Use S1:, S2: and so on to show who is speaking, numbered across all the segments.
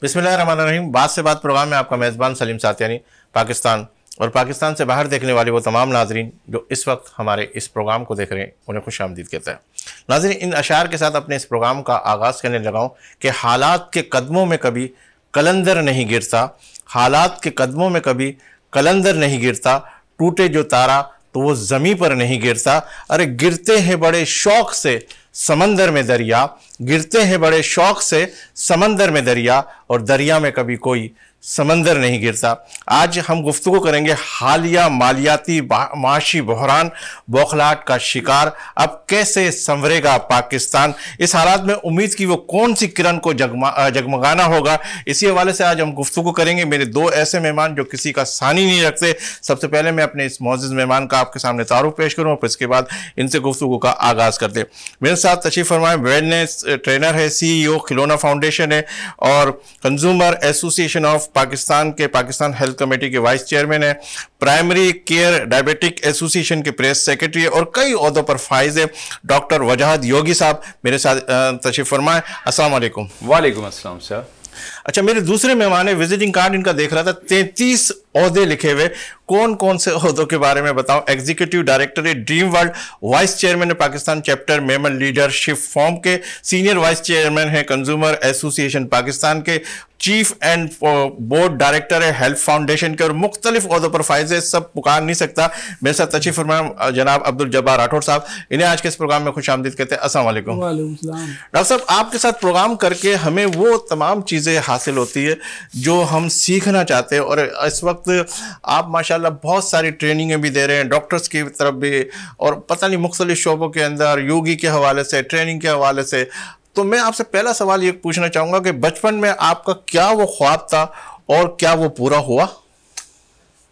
S1: बिस्मिल्लाहिर्रहमानिर्रहीम। बात से बात प्रोग्राम में आपका मेज़बान सलीम सातियानी, पाकिस्तान और पाकिस्तान से बाहर देखने वाले वो तमाम नाजरीन जो इस वक्त हमारे इस प्रोग्राम को देख रहे हैं उन्हें खुश आमदीद कहता है। नाजरीन, इन अशार के साथ अपने इस प्रोग्राम का आगाज़ करने लगाऊं कि हालात के कदमों में कभी कलंदर नहीं गिरता, हालात के कदमों में कभी कलंदर नहीं गिरता, टूटे जो तारा तो वो ज़मीं पर नहीं गिरता। अरे गिरते हैं बड़े शौक़ से समंदर में दरिया, गिरते हैं बड़े शौक़ से समंदर में दरिया, और दरिया में कभी कोई समंदर नहीं गिरता। आज हम गुफ्तगू करेंगे हालिया मालियाती माशी बहरान बौखलाहट का शिकार अब कैसे संवरेगा पाकिस्तान। इस हालात में उम्मीद की वो कौन सी किरण को जगमगाना होगा, इसी हवाले से आज हम गुफ्तगू करेंगे। मेरे दो ऐसे मेहमान जो किसी का सानी नहीं रखते। सबसे पहले मैं अपने इस मोअज़्ज़िज़ मेहमान का आपके सामने तारुफ पेश करूँ और फिर इसके बाद इनसे गुफ्तगू का आगाज़ कर दे। मेरे साथ तशरीफ़ फरमाएं, वेलनेस ट्रेनर है, CEO खिलौना फाउंडेशन है और कंज्यूमर एसोसिएशन ऑफ पाकिस्तान के पाकिस्तान हेल्थ कमेटी के वाइस चेयरमैन है, प्राइमरी केयर डायबिटिक एसोसिएशन के प्रेस सेक्रेटरी है और कई ओहदों पर फाइज है, डॉक्टर वजाहत योगी साहब मेरे साथ तशरीफ फरमाएं। अस्सलाम वालेकुम।
S2: वालेकुम अस्सलाम सर।
S1: अच्छा, मेरे दूसरे मेहमान है, विजिटिंग कार्ड इनका देख रहा था, 33 ओहदे लिखे हुए। कौन कौन से ओहदों के बारे में बताऊं? एग्जीक्यूटिव डायरेक्टर है ड्रीम वर्ल्ड, वाइस चेयरमैन है Pakistan chapter Memon leadership form के, सीनियर वाइस चेयरमैन है कंज्यूमर एसोसिएशन पाकिस्तान के, चीफ एंड बोर्ड डायरेक्टर है हेल्थ फाउंडेशन के और मुख्तलिफ ओहदों पर फाइज है। सब पुकार नहीं सकता। मेरे साथ तशरीफ फरमा जनाब अब्दुल जब्बार राठौर साहब, इन्हें आज के इस प्रोग्राम में खुश आमदीद कहते हैं। अस्सलाम वालेकुम। डॉक्टर साहब, आपके साथ प्रोग्राम करके हमें वो तमाम चीज़ें हासिल होती है जो हम सीखना चाहते हैं, और इस वक्त आप माशाल्लाह बहुत सारी ट्रेनिंगें भी दे रहे हैं डॉक्टर्स की तरफ भी, और पता नहीं मुख्तलिफ शोबों के अंदर योगी के हवाले से, ट्रेनिंग के हवाले से। तो मैं आपसे पहला सवाल ये पूछना चाहूँगा कि बचपन में आपका क्या वो ख्वाब था और क्या वो पूरा हुआ?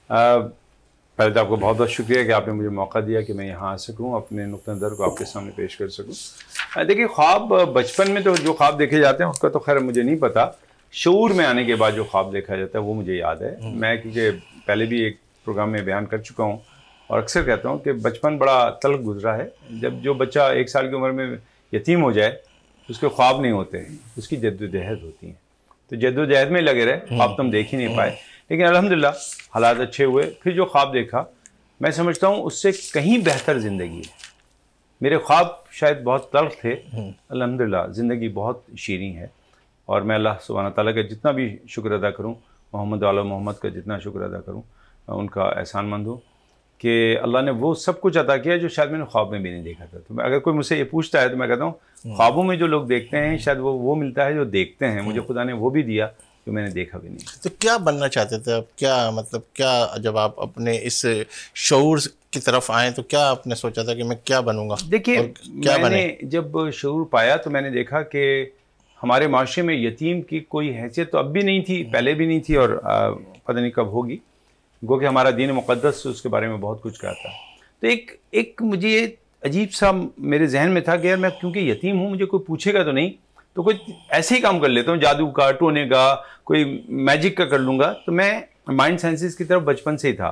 S2: पहले तो आपको बहुत बहुत शुक्रिया कि आपने मुझे मौका दिया कि मैं यहाँ आ सकूँ, अपने नुक्ता नज़र को आपके सामने पेश कर सकूँ। देखिए, ख्वाब बचपन में तो जो ख्वाब देखे जाते हैं उसका तो खैर मुझे नहीं पता। शऊर में आने के बाद जो ख्वाब देखा जाता है वो मुझे याद है। मैं क्योंकि पहले भी एक प्रोग्राम में बयान कर चुका हूँ और अक्सर कहता हूँ कि बचपन बड़ा तल्ख गुजरा है। जब जो बच्चा 1 साल की उम्र में यतीम हो जाए उसके ख्वाब नहीं होते हैं, उसकी जद्दोजहद होती है। तो जद्दोजहद में लगे रहे, ख्वाब तो हम देख ही नहीं पाए, लेकिन अल्हम्दुलिल्लाह हालात अच्छे हुए। फिर जो ख्वाब देखा मैं समझता हूँ उससे कहीं बेहतर ज़िंदगी है। मेरे ख्वाब शायद बहुत तल्ख थे, अल्हम्दुलिल्लाह ज़िंदगी बहुत शीरीं है। और मैं अल्लाह सुब्हाना तआला का जितना भी शुक्र अदा करूँ, मोहम्मद आला मोहम्मद का जितना शुक्र अदा करूँ, उनका एहसानमंद हूँ कि अल्लाह ने वो सब कुछ अता किया जो शायद मैंने ख्वाब में भी नहीं देखा था। तो अगर कोई मुझसे ये पूछता है तो मैं कहता हूँ ख्वाबों में जो लोग देखते हैं शायद वो मिलता है जो देखते हैं। मुझे खुदा ने वो भी दिया जो मैंने देखा भी नहीं।
S1: तो क्या बनना चाहते थे आप? क्या मतलब क्या जब आप अपने इस शऊर की तरफ आए तो क्या आपने सोचा था कि मैं क्या बनूंगा?
S2: देखिए, मैंने जब शऊर पाया तो मैंने देखा कि हमारे माशरे में यतीम की कोई हैसियत तो अब भी नहीं थी, पहले भी नहीं थी और पता नहीं कब होगी। गो कि हमारा दीन मुक़द्दस उसके बारे में बहुत कुछ कहता है। तो एक मुझे अजीब सा मेरे जहन में था कि यार मैं क्योंकि यतीम हूँ, मुझे कोई पूछेगा तो नहीं, तो कुछ ऐसे ही काम कर लेता हूँ, जादू का, टोने का, कोई मैजिक का कर लूँगा। तो मैं माइंड साइंसेस की तरफ बचपन से ही था,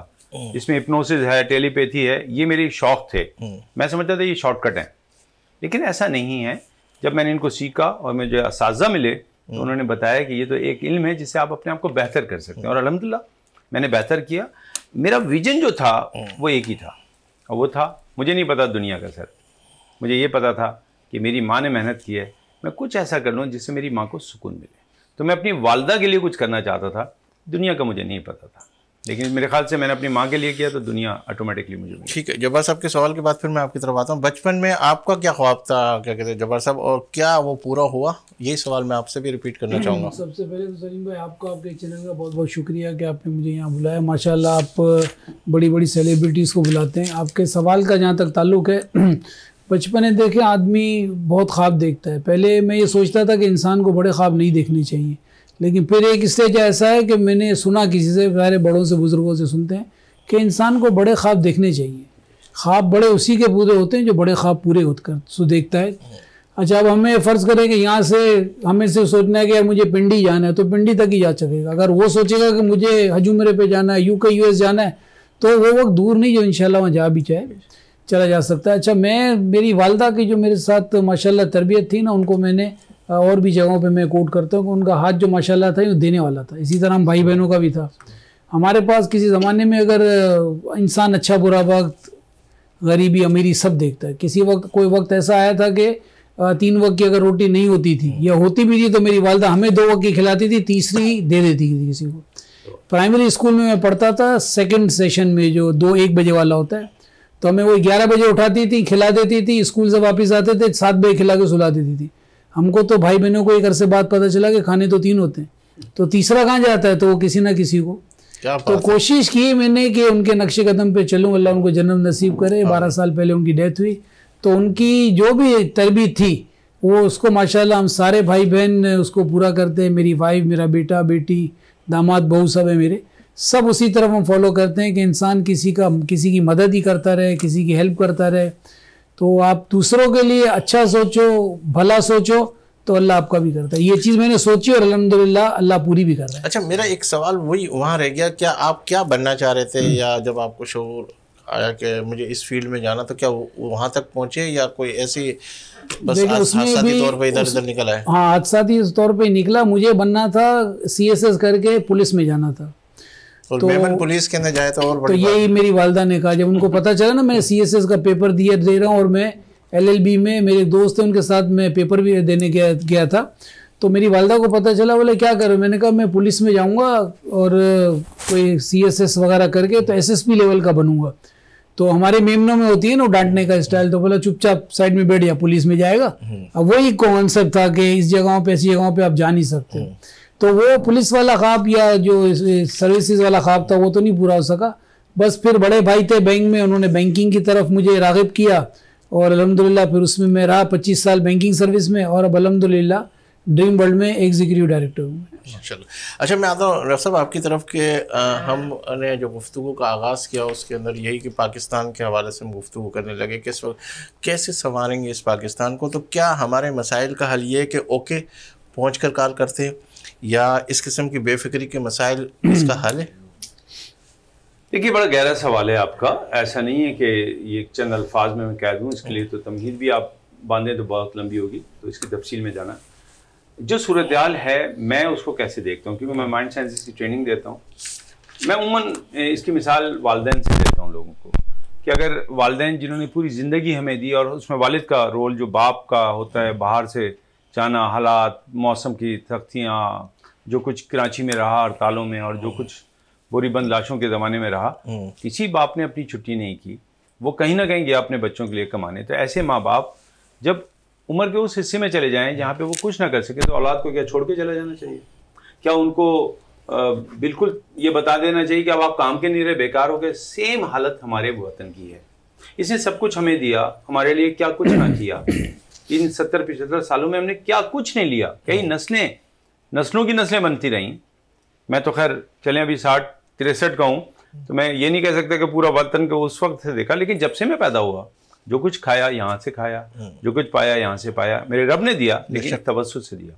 S2: जिसमें हिप्नोसिस है, टेलीपैथी है, ये मेरे शौक़ थे। मैं समझता था ये शॉर्टकट है, लेकिन ऐसा नहीं है। जब मैंने इनको सीखा और मुझे असातिज़ा मिले तो उन्होंने बताया कि ये तो एक इल्म है जिससे आप अपने आप को बेहतर कर सकते हैं। और अल्हम्दुलिल्लाह मैंने बेहतर किया। मेरा विजन जो था वो एक ही था, और वो था, मुझे नहीं पता दुनिया का सर, मुझे ये पता था कि मेरी माँ ने मेहनत की है, मैं कुछ ऐसा कर लूँ जिससे मेरी माँ को सुकून मिले। तो मैं अपनी वालदा के लिए कुछ करना चाहता था, दुनिया का मुझे नहीं पता था, लेकिन मेरे ख्याल से मैंने अपनी माँ के लिए किया तो दुनिया ऑटोमेटिकली मुझे मिली।
S1: ठीक है, जब्बार साहब के सवाल के बाद फिर मैं आपकी तरफ आता हूँ। बचपन में आपका क्या ख्वाब था, क्या कहते हैं जब्बार साहब, और क्या वो पूरा हुआ? यही सवाल मैं आपसे भी रिपीट करना चाहूँगा।
S3: सबसे पहले तो सलीम भाई आपको आपके चैनल का बहुत बहुत शुक्रिया कि आपने मुझे यहाँ बुलाया। माशाल्लाह आप बड़ी बड़ी सेलिब्रिटीज़ को बुलाते हैं। आपके सवाल का जहाँ तक ताल्लुक़ है, बचपन में देखें आदमी बहुत ख्वाब देखता है। पहले मैं ये सोचता था कि इंसान को बड़े ख्वाब नहीं देखने चाहिए, लेकिन फिर एक स्टेज ऐसा है कि मैंने सुना किसी से, सारे बड़ों से, बुज़ुर्गों से सुनते हैं कि इंसान को बड़े ख्वाब देखने चाहिए। ख्वाब बड़े उसी के पूरे होते हैं जो बड़े ख्वाब पूरे होकर सो देखता है। अच्छा, अब हमें फ़र्ज़ करें कि यहाँ से हमें सिर्फ सोचना है कि यार मुझे पिंडी जाना है, तो पिंडी तक ही जा सकेगा। अगर वो सोचेगा कि मुझे हज उम्रे पे जाना है, UK US जाना है, तो वो वक्त दूर नहीं जो इंशाल्लाह वहाँ जा भी जाए। चला जा सकता है। अच्छा, मेरी वालदा की जो मेरे साथ माशाल्लाह तरबियत थी ना, उनको मैंने और भी जगहों पे मैं कोट करता हूँ कि उनका हाथ जो माशाल्लाह था वो देने वाला था। इसी तरह हम भाई बहनों का भी था। हमारे पास किसी ज़माने में अगर इंसान अच्छा बुरा वक्त, गरीबी अमीरी सब देखता है। किसी वक्त कोई वक्त ऐसा आया था कि 3 वक्त की अगर रोटी नहीं होती थी या होती भी थी तो मेरी वालदा हमें 2 वक्त की खिलाती थी, तीसरी दे देती थी किसी को। प्राइमरी स्कूल में मैं पढ़ता था, सेकंड सेशन में जो 2-1 बजे वाला होता है, तो हमें वो 11 बजे उठाती थी, खिला देती थी, स्कूल से वापस आते थे 7 बजे खिला के सुला देती थी। हमको तो भाई बहनों को एक अरसे बाद पता चला कि खाने तो 3 होते हैं, तो तीसरा कहाँ जाता है, तो वो किसी ना किसी को। तो कोशिश की मैंने कि उनके नक्शे कदम पे चलूँ, अल्लाह उनको जन्म नसीब करे। 12 साल पहले उनकी डेथ हुई, तो उनकी जो भी तरबियत थी वो उसको माशाल्लाह हम सारे भाई बहन उसको पूरा करते हैं। मेरी वाइफ, मेरा बेटा बेटी, दामाद बहू सब है मेरे, सब उसी तरफ हम फॉलो करते हैं कि इंसान किसी की मदद ही करता रहे, किसी की हेल्प करता रहे। तो आप दूसरों के लिए अच्छा सोचो, भला सोचो, तो अल्लाह आपका भी करता है। ये चीज़ मैंने सोची और अल्हम्दुलिल्लाह अल्लाह पूरी भी कर रहा है।
S1: अच्छा, मेरा एक सवाल वही वहाँ रह गया, क्या आप क्या बनना चाह रहे थे, या जब आपको शऊर आया कि मुझे इस फील्ड में जाना, तो क्या वहाँ तक पहुँचे या कोई ऐसी बस हादसाती तौर पे इधर उधर निकला है?
S3: हाँ, हादसाती तौर पे निकला। मुझे बनना था CSS करके पुलिस में जाना था,
S1: और मेमन पुलिस के अंदर जाए तो और बड़ी
S3: तो यही मेरी वालदा ने कहा। जब उनको पता चला ना मैं CSS का पेपर दे रहा हूँ और मैं LLB में, मेरे दोस्त हैं उनके साथ मैं पेपर भी देने गया था, तो मेरी वालदा को पता चला, बोले क्या करो? मैंने कहा मैं पुलिस में जाऊँगा और कोई CSS वगैरह करके तो SSP लेवल का बनूंगा। तो हमारे मेमनों में होती है ना डांटने का स्टाइल, तो बोला चुपचाप साइड में बैठ जा, पुलिस में जाएगा। अब वही कॉन्सेप्ट था कि इस जगहों पे, ऐसी जगहों पे आप जा नहीं सकते। तो वो पुलिस वाला ख्वाब या जो सर्विसेज वाला ख्वाब था वो तो नहीं पूरा हो सका। बस फिर बड़े भाई थे बैंक में, उन्होंने बैंकिंग की तरफ मुझे राग़िब किया और अल्हम्दुलिल्लाह फिर उसमें मैं रहा 25 साल बैंकिंग सर्विस में, और अब अल्हम्दुलिल्लाह ड्रीम वर्ल्ड में एग्जीक्यूटिव डायरेक्टर हूँ।
S1: माशाल्लाह। अच्छा, मैं आता हूँ डॉक्टर साहब आपकी तरफ के, हमने जो गुफ्तगू का आगाज़ किया उसके अंदर यही कि पाकिस्तान के हवाले से हम गुफ्तगू करने लगे कि इस वक्त कैसे संवारेंगे इस पाकिस्तान को। तो क्या हमारे मसाइल का हल ये है कि ओके पहुँच कर कॉल करते, या इस किस्म की बेफिक्री के मसाइल इसका हल है?
S2: देखिए, बड़ा गहरा सवाल है आपका। ऐसा नहीं है कि ये चंद अल्फाज में मैं कह दूँ, इसके लिए तो तमहीद भी आप बांधें तो बहुत लंबी होगी, तो इसकी तफसील में जाना। जो सूरत हाल है मैं उसको कैसे देखता हूँ, क्योंकि मैं माइंड साइंसेस की ट्रेनिंग देता हूँ। मैं उम्मन इसकी मिसाल वालिदैन से देता हूँ लोगों को, कि अगर वालिदैन जिन्होंने पूरी ज़िंदगी हमें दी, और उसमें वालिद का रोल जो बाप का होता है, बाहर से जाना, हालात, मौसम की सख्तियाँ, जो कुछ कराची में रहा हड़तालों में, और जो कुछ बोरीबंद लाशों के ज़माने में रहा, किसी बाप ने अपनी छुट्टी नहीं की, वो कहीं ना कहीं गया अपने बच्चों के लिए कमाने। तो ऐसे माँ बाप जब उम्र के उस हिस्से में चले जाएं जहाँ पे वो कुछ ना कर सके, तो औलाद को क्या छोड़ के चला जाना चाहिए? क्या उनको बिल्कुल ये बता देना चाहिए कि अब आप काम के नहीं रहे, बेकार हो गए? सेम हालत हमारे वतन की है। इसने सब कुछ हमें दिया, हमारे लिए क्या कुछ ना किया। इन 70-75 सालों में हमने क्या कुछ नहीं लिया। कई नस्लों की नस्लें बनती रहीं। मैं तो खैर चलें अभी 60-63 का हूँ, तो मैं ये नहीं कह सकता कि पूरा वतन को उस वक्त से देखा, लेकिन जब से मैं पैदा हुआ जो कुछ खाया यहाँ से खाया, जो कुछ पाया यहाँ से पाया। मेरे रब ने दिया, लेकिन एक तवस्सुत से दिया।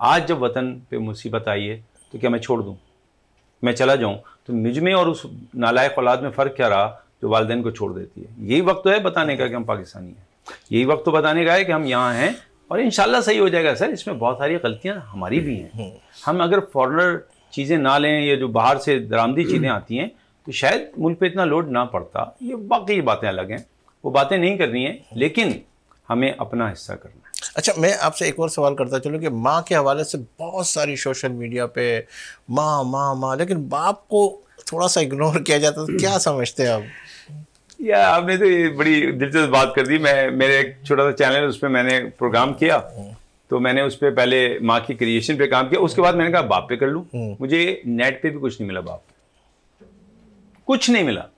S2: आज जब वतन पे मुसीबत आई है तो क्या मैं छोड़ दूँ, मैं चला जाऊँ? तो मुझ में और उस नालायक औलाद में फ़र्क क्या रहा जो वालिदैन को छोड़ देती है? यही वक्त तो है बताने का कि हम पाकिस्तानी हैं, यही वक्त तो बताने का है कि हम यहाँ हैं, और इंशाल्लाह सही हो जाएगा। सर, इसमें बहुत सारी गलतियाँ हमारी भी हैं। हम अगर फॉरेनर चीज़ें ना लें, या जो बाहर से दरामदी चीज़ें आती हैं, तो शायद मुल्क पे इतना लोड ना पड़ता। ये बाकी बातें अलग हैं, वो बातें नहीं करनी है, लेकिन हमें अपना हिस्सा करना है।
S1: अच्छा, मैं आपसे एक और सवाल करता चलूँ कि माँ के हवाले से बहुत सारी सोशल मीडिया पे माँ माँ माँ, लेकिन बाप को थोड़ा सा इग्नोर किया जाता है, तो क्या समझते हैं आप?
S2: या आपने तो ये बड़ी दिलचस्प बात कर दी। मेरे एक छोटा सा चैनल है, उस पर मैंने प्रोग्राम किया, तो मैंने उस पर पहले माँ की क्रिएशन पे काम किया, उसके बाद मैंने कहा बाप पे कर लूँ। मुझे नेट पे भी कुछ नहीं मिला, बाप कुछ नहीं मिला।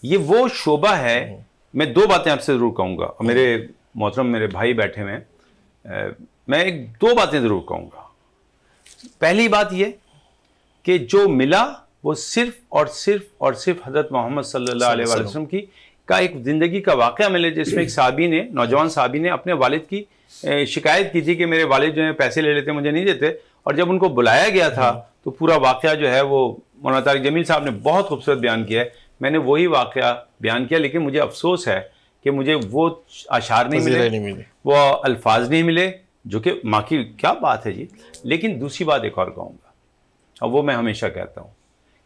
S2: ये वो शोबा है। मैं 2 बातें आपसे ज़रूर कहूँगा, और मेरे मोहतरम मेरे भाई बैठे हुए हैं, मैं 2 बातें ज़रूर कहूँगा। पहली बात ये कि जो मिला वो सिर्फ और सिर्फ हज़रत मोहम्मद सल्लल्लाहु अलैहि वसल्लम की का एक ज़िंदगी का वाक़या मिले, जिसमें एक साहबी ने, नौजवान साहबी ने अपने वालिद की शिकायत की थी कि मेरे वालिद जो है पैसे ले लेते, मुझे नहीं देते। और जब उनको बुलाया गया था तो पूरा वाक़या जो है वो मौलाना तारिक जमील साहब ने बहुत खूबसूरत बयान किया है। मैंने वही वाक़या बयान किया, लेकिन मुझे अफसोस है कि मुझे वो अशार नहीं मिले, वो अल्फाज नहीं मिले, जो कि माँ की क्या बात है जी। लेकिन दूसरी बात एक और कहूँगा, और वो मैं हमेशा कहता हूँ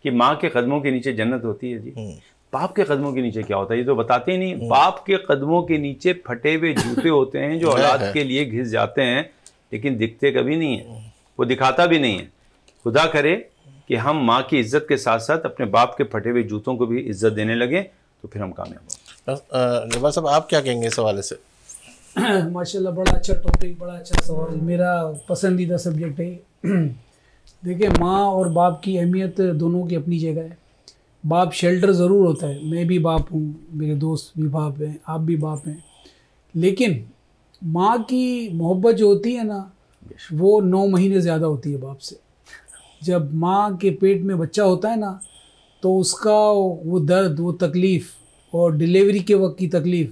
S2: कि माँ के कदमों के नीचे जन्नत होती है जी। बाप के कदमों के नीचे क्या होता है ये तो बताते ही नहीं। बाप के कदमों के नीचे फटे हुए जूते होते हैं जो औलाद के लिए घिस जाते हैं, लेकिन दिखते कभी नहीं है, वो दिखाता भी नहीं है। खुदा करे कि हम माँ की इज्जत के साथ साथ अपने बाप के फटे हुए जूतों को भी इज्जत देने लगे, तो फिर हम कामयाब होंगे।
S1: जब्बार साहब आप क्या कहेंगे इस हवाले से?
S3: माशाल्लाह बड़ा अच्छा टॉपिक, बड़ा अच्छा सवाल, मेरा पसंदीदा सब्जेक्ट है। देखिए, माँ और बाप की अहमियत दोनों की अपनी जगह है। बाप शेल्टर ज़रूर होता है, मैं भी बाप हूँ, मेरे दोस्त भी बाप हैं, आप भी बाप हैं, लेकिन माँ की मोहब्बत जो होती है ना, वो 9 महीने ज़्यादा होती है बाप से। जब माँ के पेट में बच्चा होता है ना, तो उसका वो दर्द, वो तकलीफ़ और डिलीवरी के वक्त की तकलीफ़,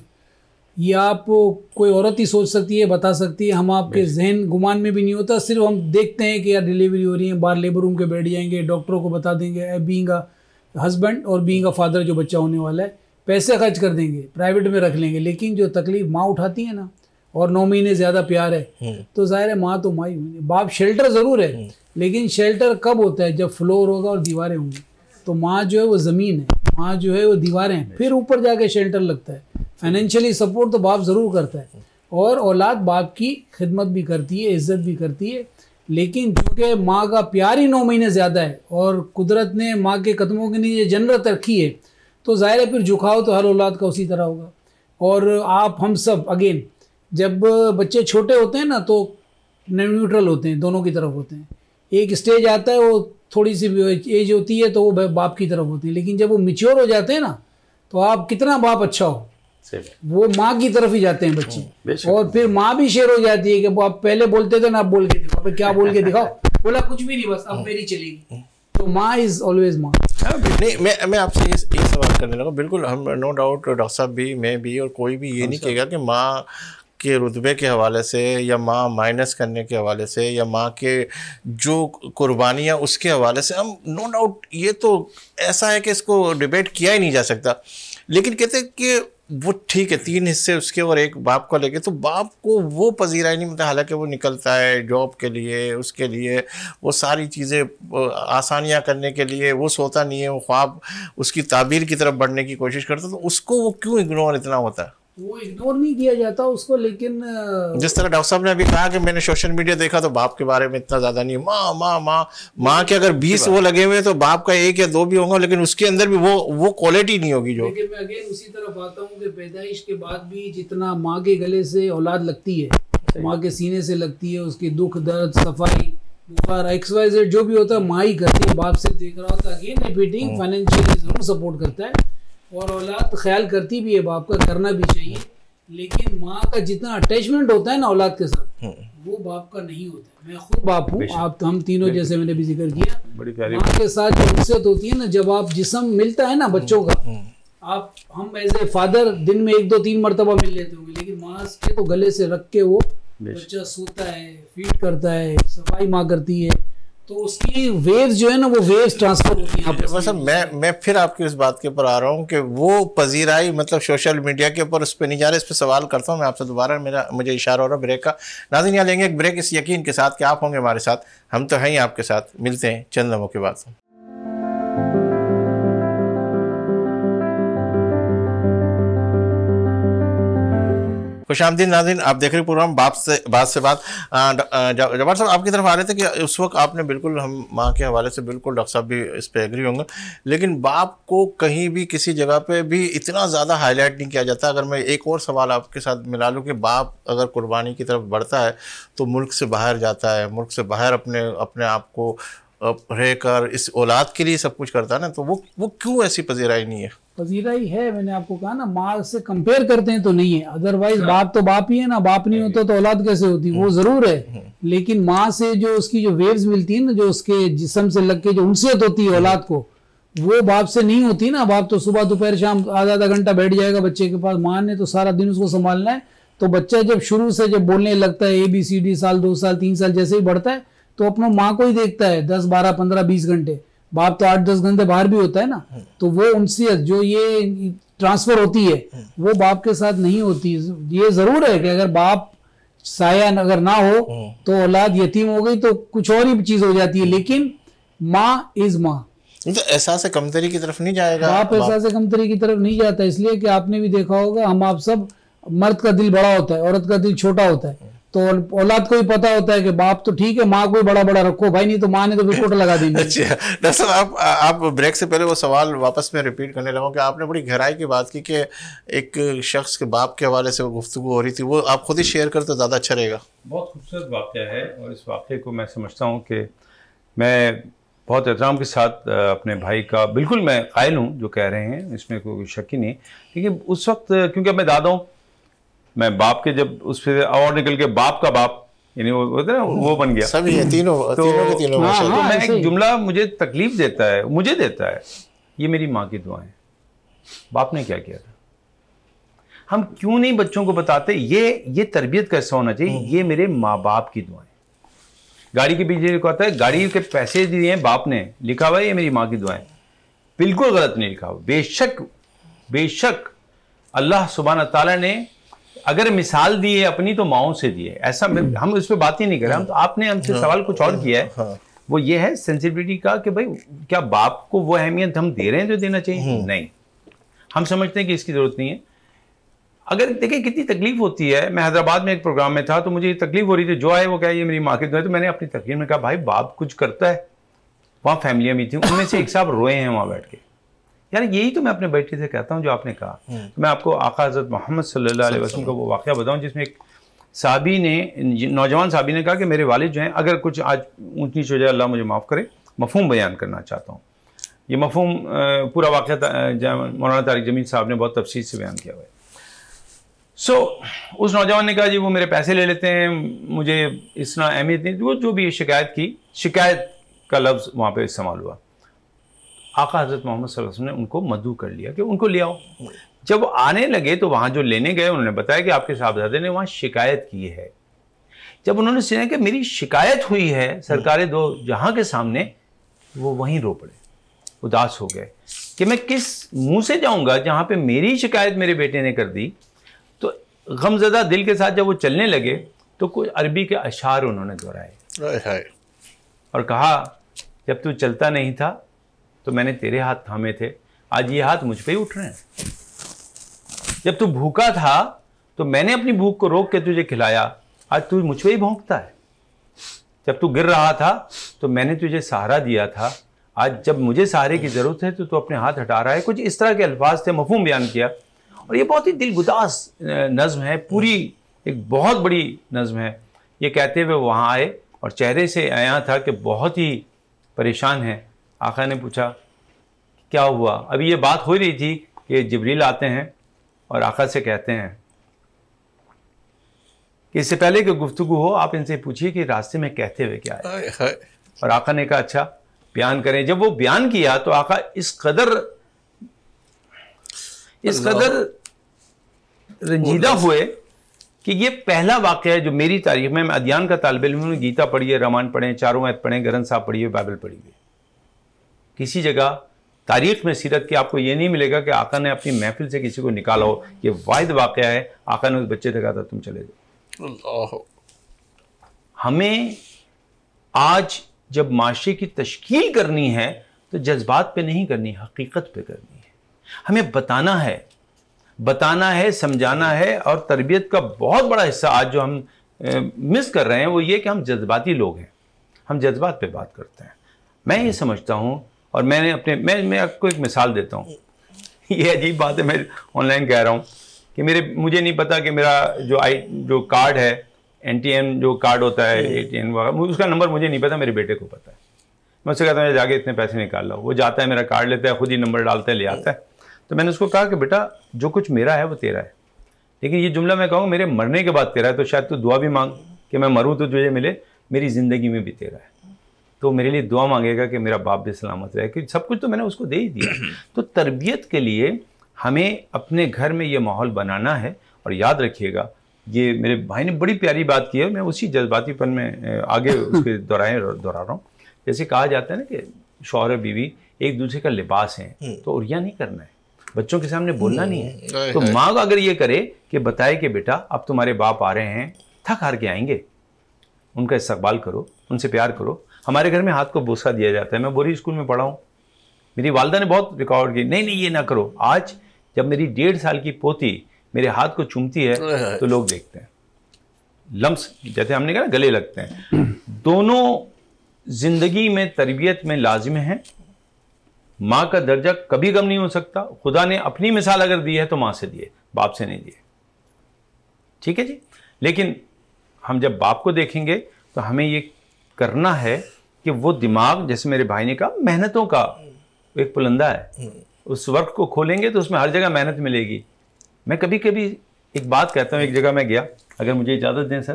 S3: ये आप कोई औरत ही सोच सकती है, बता सकती है। हम आपके जहन गुमान में भी नहीं होता, सिर्फ हम देखते हैं कि यार डिलीवरी हो रही है, बाहर लेबर रूम के बैठ जाएंगे, डॉक्टरों को बता देंगे, बीइंग अ हस्बैंड और बीइंग अ फादर जो बच्चा होने वाला है, पैसे खर्च कर देंगे, प्राइवेट में रख लेंगे, लेकिन जो तकलीफ माँ उठाती है ना, और 9 महीने ज़्यादा प्यार है, तो जाहिर है माँ तो माँ ही होगी। बाप शेल्टर ज़रूर है, लेकिन शेल्टर कब होता है? जब फ्लोर होगा और दीवारें होंगी। तो माँ जो है वो ज़मीन है, माँ जो है वो दीवारें हैं, फिर ऊपर जाके शेल्टर लगता है। फाइनेंशियली सपोर्ट तो बाप ज़रूर करता है, और औलाद बाप की खिदमत भी करती है, इज़्ज़त भी करती है, लेकिन चूँकि माँ का प्यार ही 9 महीने ज़्यादा है और कुदरत ने माँ के कदमों के नीचे जन्नत रखी है, तो ज़ाहिर है फिर झुकाव तो हर औलाद का उसी तरह होगा। और आप हम सब अगेन जब बच्चे छोटे होते हैं ना, तो न्यूट्रल होते हैं, दोनों की तरफ होते हैं। एक स्टेज आता है, वो थोड़ी सी एज होती है तो वो बाप की तरफ होती है, लेकिन जब वो मैच्योर हो जाते हैं ना, तो आप कितना बाप अच्छा हो, वो माँ की तरफ ही जाते हैं बच्चे। और फिर माँ भी शेर हो जाती है कि वो आप पहले बोलते थे ना, आप बोल के दिखाओ, क्या बोल के दिखाओ, बोला कुछ भी नहीं, बस अब मेरी चलेगी। तो माँ इज ऑलवेज माँ।
S1: नहीं, मैं आपसे ये सवाल करने लगा। बिल्कुल, हम नो डाउट डॉक्टर साहब भी, मैं भी, और कोई भी ये नहीं कहेगा कि माँ के रुतबे के हवाले से या माँ माइनस करने के हवाले से या माँ के जो कुर्बानियाँ उसके हवाले से, हम नो डाउट ये तो ऐसा है कि इसको डिबेट किया ही नहीं जा सकता। लेकिन कहते हैं कि वो ठीक है, 3 हिस्से उसके और एक बाप को लेके, तो बाप को वो पजीरा ही नहीं मिलता। हालांकि वो निकलता है जॉब के लिए, उसके लिए वो सारी चीज़ें आसानियां करने के लिए, वो सोता नहीं है, वो ख्वाब उसकी ताबीर की तरफ बढ़ने की कोशिश करता, तो उसको वो क्यों इग्नोर इतना होता है?
S3: वो इग्नोर नहीं किया जाता उसको, लेकिन
S1: जिस तरह डॉक्टर साहब ने अभी कहा कि मैंने सोशल मीडिया देखा तो बाप के बारे में इतना ज़्यादा नहीं, माँ माँ माँ माँ के अगर 20 वो लगे हुए तो बाप का 1 या 2 भी होंगे, लेकिन उसके अंदर भी वो क्वालिटी नहीं होगी जो।
S3: लेकिन मैं अगेन उसी तरफ आता हूँ कि पैदाइश के बाद भी जितना माँ के गले से औलाद लगती है, माँ के सीने से लगती है, उसकी दुख दर्द सफाई बुखार XYZ जो भी होता है माँ ही करती है, बाप से देख रहा होता है। अगेन रिपीटिंग, फाइनेंशियली जरूर सपोर्ट करता है और औलाद ख्याल करती भी है, बाप का करना भी चाहिए, लेकिन माँ का जितना अटैचमेंट होता है ना औलाद के साथ, वो बाप का नहीं होता। मैं खुद बाप हूँ, आप हम तीनों जैसे मैंने भी जिक्र किया, माँ के साथ जो उनसे होती है ना, जब आप जिस्म मिलता है ना बच्चों का, आप हम एज ए फादर दिन में 1 2 3 मरतबा मिल लेते होंगे, लेकिन माँ के तो गले से रख के वो बच्चा सोता है, फीड करता है, सफाई माँ करती है, तो उसकी वेव्स जो है ना, वो वेव्स ट्रांसफर होती हैं।
S1: बस मैं फिर आपकी इस बात के ऊपर आ रहा हूँ कि वो पजीराई मतलब सोशल मीडिया के ऊपर उस पर नहीं जा रहा, इस पर सवाल करता हूँ मैं आपसे दोबारा। मुझे इशारा हो रहा ब्रेक का। नाज़रीन, यहाँ लेंगे एक ब्रेक इस यकीन के साथ कि आप होंगे हमारे साथ, हम तो हैं ही आपके साथ। मिलते हैं चंद लम्हों के बाद। खुशामदीन नाज़रीन, आप देख रहे प्रोग्राम बात से बात। जब्बार साहब आपकी तरफ आ रहे थे कि उस वक्त आपने बिल्कुल, हम माँ के हवाले से बिल्कुल, डॉक्टर साहब भी इस पे एग्री होंगे, लेकिन बाप को कहीं भी किसी जगह पे भी इतना ज़्यादा हाईलाइट नहीं किया जाता। अगर मैं एक और सवाल आपके साथ मिला लूँ कि बाप अगर कुर्बानी की तरफ बढ़ता है तो मुल्क से बाहर जाता है, मुल्क से बाहर अपने आप को रहकर इस औलाद के लिए सब कुछ करता है ना, तो वो क्यों ऐसी पजीराई नहीं है?
S3: पजीराई है, मैंने आपको कहा ना, माँ से कंपेयर करते हैं तो नहीं है, अदरवाइज बाप तो बाप ही है ना, बाप नहीं होता तो औलाद कैसे होती, वो जरूर है, लेकिन माँ से जो उसकी जो वेव्स मिलती है ना, जो उसके जिस्म से लग के जो उनसेत होती है औलाद को, वो बाप से नहीं होती ना। बाप तो सुबह दोपहर शाम आधा घंटा बैठ जाएगा बच्चे के पास, माँ ने तो सारा दिन उसको संभालना है। तो बच्चा जब शुरू से जब बोलने लगता है ABCD, साल 2 साल 3 साल जैसे ही बढ़ता है, तो अपना माँ को ही देखता है 10 12 15 20 घंटे। बाप तो 8-10 घंटे बाहर भी होता है ना, तो वो उनसे जो ये ट्रांसफर होती है वो बाप के साथ नहीं होती। ये जरूर है कि अगर बाप साया अगर ना हो तो औलाद यतीम हो गई तो कुछ और ही चीज हो जाती है, लेकिन माँ इज माँ।
S1: तो एहसास कमतरी की तरफ नहीं जाएगा,
S3: बाप एहसास कमतरी की तरफ नहीं जाता, इसलिए कि आपने भी देखा होगा हम आप सब, मर्द का दिल बड़ा होता है, औरत का दिल छोटा होता है, तो औलाद को भी पता होता है कि बाप तो ठीक है, माँ को भी बड़ा बड़ा रखो भाई, नहीं तो माँ ने तो फिर कोट लगा देंगे।
S1: अच्छा डॉक्टर साहब, आप ब्रेक से पहले वो सवाल वापस में रिपीट करने लगा कि आपने बड़ी गहराई की बात की कि एक शख्स के बाप के हवाले से वो गुफ्तगू हो रही थी, वो आप खुद ही शेयर करते तो ज़्यादा अच्छा रहेगा।
S2: बहुत खूबसूरत वाक़या है और इस वाक़े को मैं समझता हूँ कि मैं बहुत एहतराम के साथ अपने भाई का बिल्कुल मैं कायल हूँ जो कह रहे हैं, इसमें कोई शक ही नहीं। लेकिन उस वक्त क्योंकि अब मैं दादा हूँ, मैं बाप के जब उस पर और निकल के बाप का बाप यानी वो होता है ना, वो बन गया।
S1: सभी है तीनों के तीनों
S2: तो मैं एक जुमला मुझे तकलीफ देता है, मुझे देता है, ये मेरी माँ की दुआएं, बाप ने क्या किया था। हम क्यों नहीं बच्चों को बताते ये तरबियत कैसा होना चाहिए, ये मेरे माँ बाप की दुआएं। गाड़ी के पीछे लिखा होता है गाड़ी के पैसे दिए हैं बाप ने, लिखा हुआ है ये मेरी माँ की दुआएं, बिल्कुल गलत नहीं लिखा हुआ। बेशक अल्लाह सुब्हान ताला ने अगर मिसाल दी है अपनी तो माओं से दी है, ऐसा हम उस पर बात ही नहीं कर रहे हम। तो आपने हमसे सवाल कुछ और किया है, वो ये है सेंसिटिविटी का कि भाई क्या बाप को वो अहमियत हम दे रहे हैं जो देना चाहिए? नहीं, हम समझते हैं कि इसकी जरूरत नहीं है। अगर देखिए कितनी तकलीफ होती है, मैं हैदराबाद में एक प्रोग्राम में था तो मुझे ये तकलीफ हो रही थी, जो आए वो क्या ये मेरी माँ की दुआ है, तो मैंने अपनी तकलीफ में कहा भाई बाप कुछ करता है। वहाँ फैमिलियाँ भी थी, उनमें से एक साहब रोए हैं वहाँ बैठ के। यार यही तो मैं अपने बेटे से कहता हूँ जो आपने कहा। तो मैं आपको आका हज़रत मोहम्मद सल्लल्लाहु अलैहि वसल्लम का वो वाक़या बताऊँ जिसमें एक साहबी ने, नौजवान साहबी ने कहा कि मेरे वालिद जो हैं, अगर कुछ आज ऊँच नीच हो जाए अल्लाह मुझे माफ़ करे, मफ़हूम बयान करना चाहता हूँ। ये मफ़हूम पूरा वाक़या मौलाना तारिक जमील साहब ने बहुत तफसील से बयान किया हुआ है। उस नौजवान ने कहा जी वो मेरे पैसे ले लेते हैं, मुझे इतना अहमियत नहीं, वो जो भी शिकायत की, शिकायत का लफ्ज़ वहाँ पे इस्तेमाल हुआ। आका हज़रत मोहम्मद सल्लल्लाहु अलैहि वसल्लम ने उनको मदू कर लिया कि उनको ले आओ। जब वो आने लगे तो वहाँ जो लेने गए उन्होंने बताया कि आपके साहबजादे ने वहाँ शिकायत की है। जब उन्होंने सुना कि मेरी शिकायत हुई है सरकारे दो जहाँ के सामने, वो वहीं रो पड़े, उदास हो गए कि मैं किस मुँह से जाऊँगा जहाँ पर मेरी शिकायत मेरे बेटे ने कर दी। तो गमज़दा दिल के साथ जब वो चलने लगे तो कुछ अरबी के अशार उन्होंने दोहराए और कहा जब तू चलता नहीं था तो मैंने तेरे हाथ थामे थे, आज ये हाथ मुझ पे ही उठ रहे हैं। जब तू भूखा था तो मैंने अपनी भूख को रोक के तुझे खिलाया, आज तू मुझ पे ही भौंकता है। जब तू गिर रहा था तो मैंने तुझे सहारा दिया था, आज जब मुझे सहारे की ज़रूरत है तो तू अपने हाथ हटा रहा है। कुछ इस तरह के अल्फाज थे, मफ़हूम बयान किया। और ये बहुत ही दिलगुदास नज़्म है, पूरी एक बहुत बड़ी नज़्म है। ये कहते हुए वहाँ आए और चेहरे से आया था कि बहुत ही परेशान है। आका ने पूछा क्या हुआ? अभी ये बात हो रही थी कि जिब्रील आते हैं और आका से कहते हैं कि इससे पहले कि गुफ्तगू हो आप इनसे पूछिए कि रास्ते में कहते हुए क्या है। और आका ने कहा अच्छा बयान करें। जब वो बयान किया तो आका इस कदर रंजीदा हुए कि ये पहला वाक़या है जो मेरी तारीख में, मैं अदयान का तालिब इल्म हूं, गीता पढ़ी है, रामायण पढ़े, चारों आयत पढ़े, ग्रंथ साहब पढ़ी है, बाइबल पढ़ी है। किसी जगह तारीख में सीरत के आपको ये नहीं मिलेगा कि आका ने अपनी महफिल से किसी को निकाला हो। ये वाहिद वाक़या है, आका ने उस बच्चे से कहा था तुम चले जाओ। हमें आज जब माशरे की तश्कील करनी है तो जज्बात पे नहीं करनी, हकीकत पे करनी है। हमें बताना है, समझाना है। और तरबियत का बहुत बड़ा हिस्सा आज जो हम मिस कर रहे हैं वो ये कि हम जज्बाती लोग हैं, हम जज्बात पे बात करते हैं। मैं ये समझता हूँ और मैं आपको एक मिसाल देता हूँ। ये अजीब बात है, मैं ऑनलाइन कह रहा हूँ कि मुझे नहीं पता कि मेरा जो कार्ड है, NTN जो कार्ड होता है, ATM उसका नंबर मुझे नहीं पता, मेरे बेटे को पता है। मैं उससे कहता हूँ जाके इतने पैसे निकाल लो। वो जाता है, मेरा कार्ड लेता है, खुद ही नंबर डालता है, ले आता है। तो मैंने उसको कहा कि बेटा जो कुछ मेरा है वो तेरा है, लेकिन ये जुमला मैं कहूँ मेरे मरने के बाद तेरा है, तो शायद तू दुआ भी मांग कि मैं मरूँ तो तुझे मिले, मेरी ज़िंदगी में भी तेरा है। तो मेरे लिए दुआ मांगेगा कि मेरा बाप भी सलामत रहे, क्योंकि सब कुछ तो मैंने उसको दे ही दिया। तो तरबियत के लिए हमें अपने घर में ये माहौल बनाना है। और याद रखिएगा, ये मेरे भाई ने बड़ी प्यारी बात की है, मैं उसी जज्बातीपन में आगे उसके दोहरा रहा हूँ। जैसे कहा जाता है ना कि शौहर बीवी एक दूसरे का लिबास है, तो उरिया नहीं करना है, बच्चों के सामने बोलना नहीं है। तो माँ अगर ये करे कि बताए कि बेटा अब तुम्हारे बाप आ रहे हैं, थक हार के आएंगे, उनका इस्तकबाल करो, उनसे प्यार करो। हमारे घर में हाथ को बोसा दिया जाता है, मैं बोरी स्कूल में पढ़ा हूँ, मेरी वालदा ने बहुत रिकॉर्ड की, नहीं नहीं ये ना करो। आज जब मेरी 1.5 साल की पोती मेरे हाथ को चूमती है तो लोग देखते हैं, लम्स जैसे हमने कहा गले लगते हैं। दोनों जिंदगी में तरबियत में लाजिम है। माँ का दर्जा कभी कम नहीं हो सकता। खुदा ने अपनी मिसाल अगर दी है तो माँ से दिए, बाप से नहीं दिए, ठीक है जी। लेकिन हम जब बाप को देखेंगे तो हमें ये करना है कि वो दिमाग, जैसे मेरे भाई ने कहा, मेहनतों का एक पुलंदा है, उस वर्क को खोलेंगे तो उसमें हर जगह मेहनत मिलेगी। मैं कभी कभी एक बात कहता हूँ, एक जगह मैं गया, अगर मुझे इजाज़त दें सर,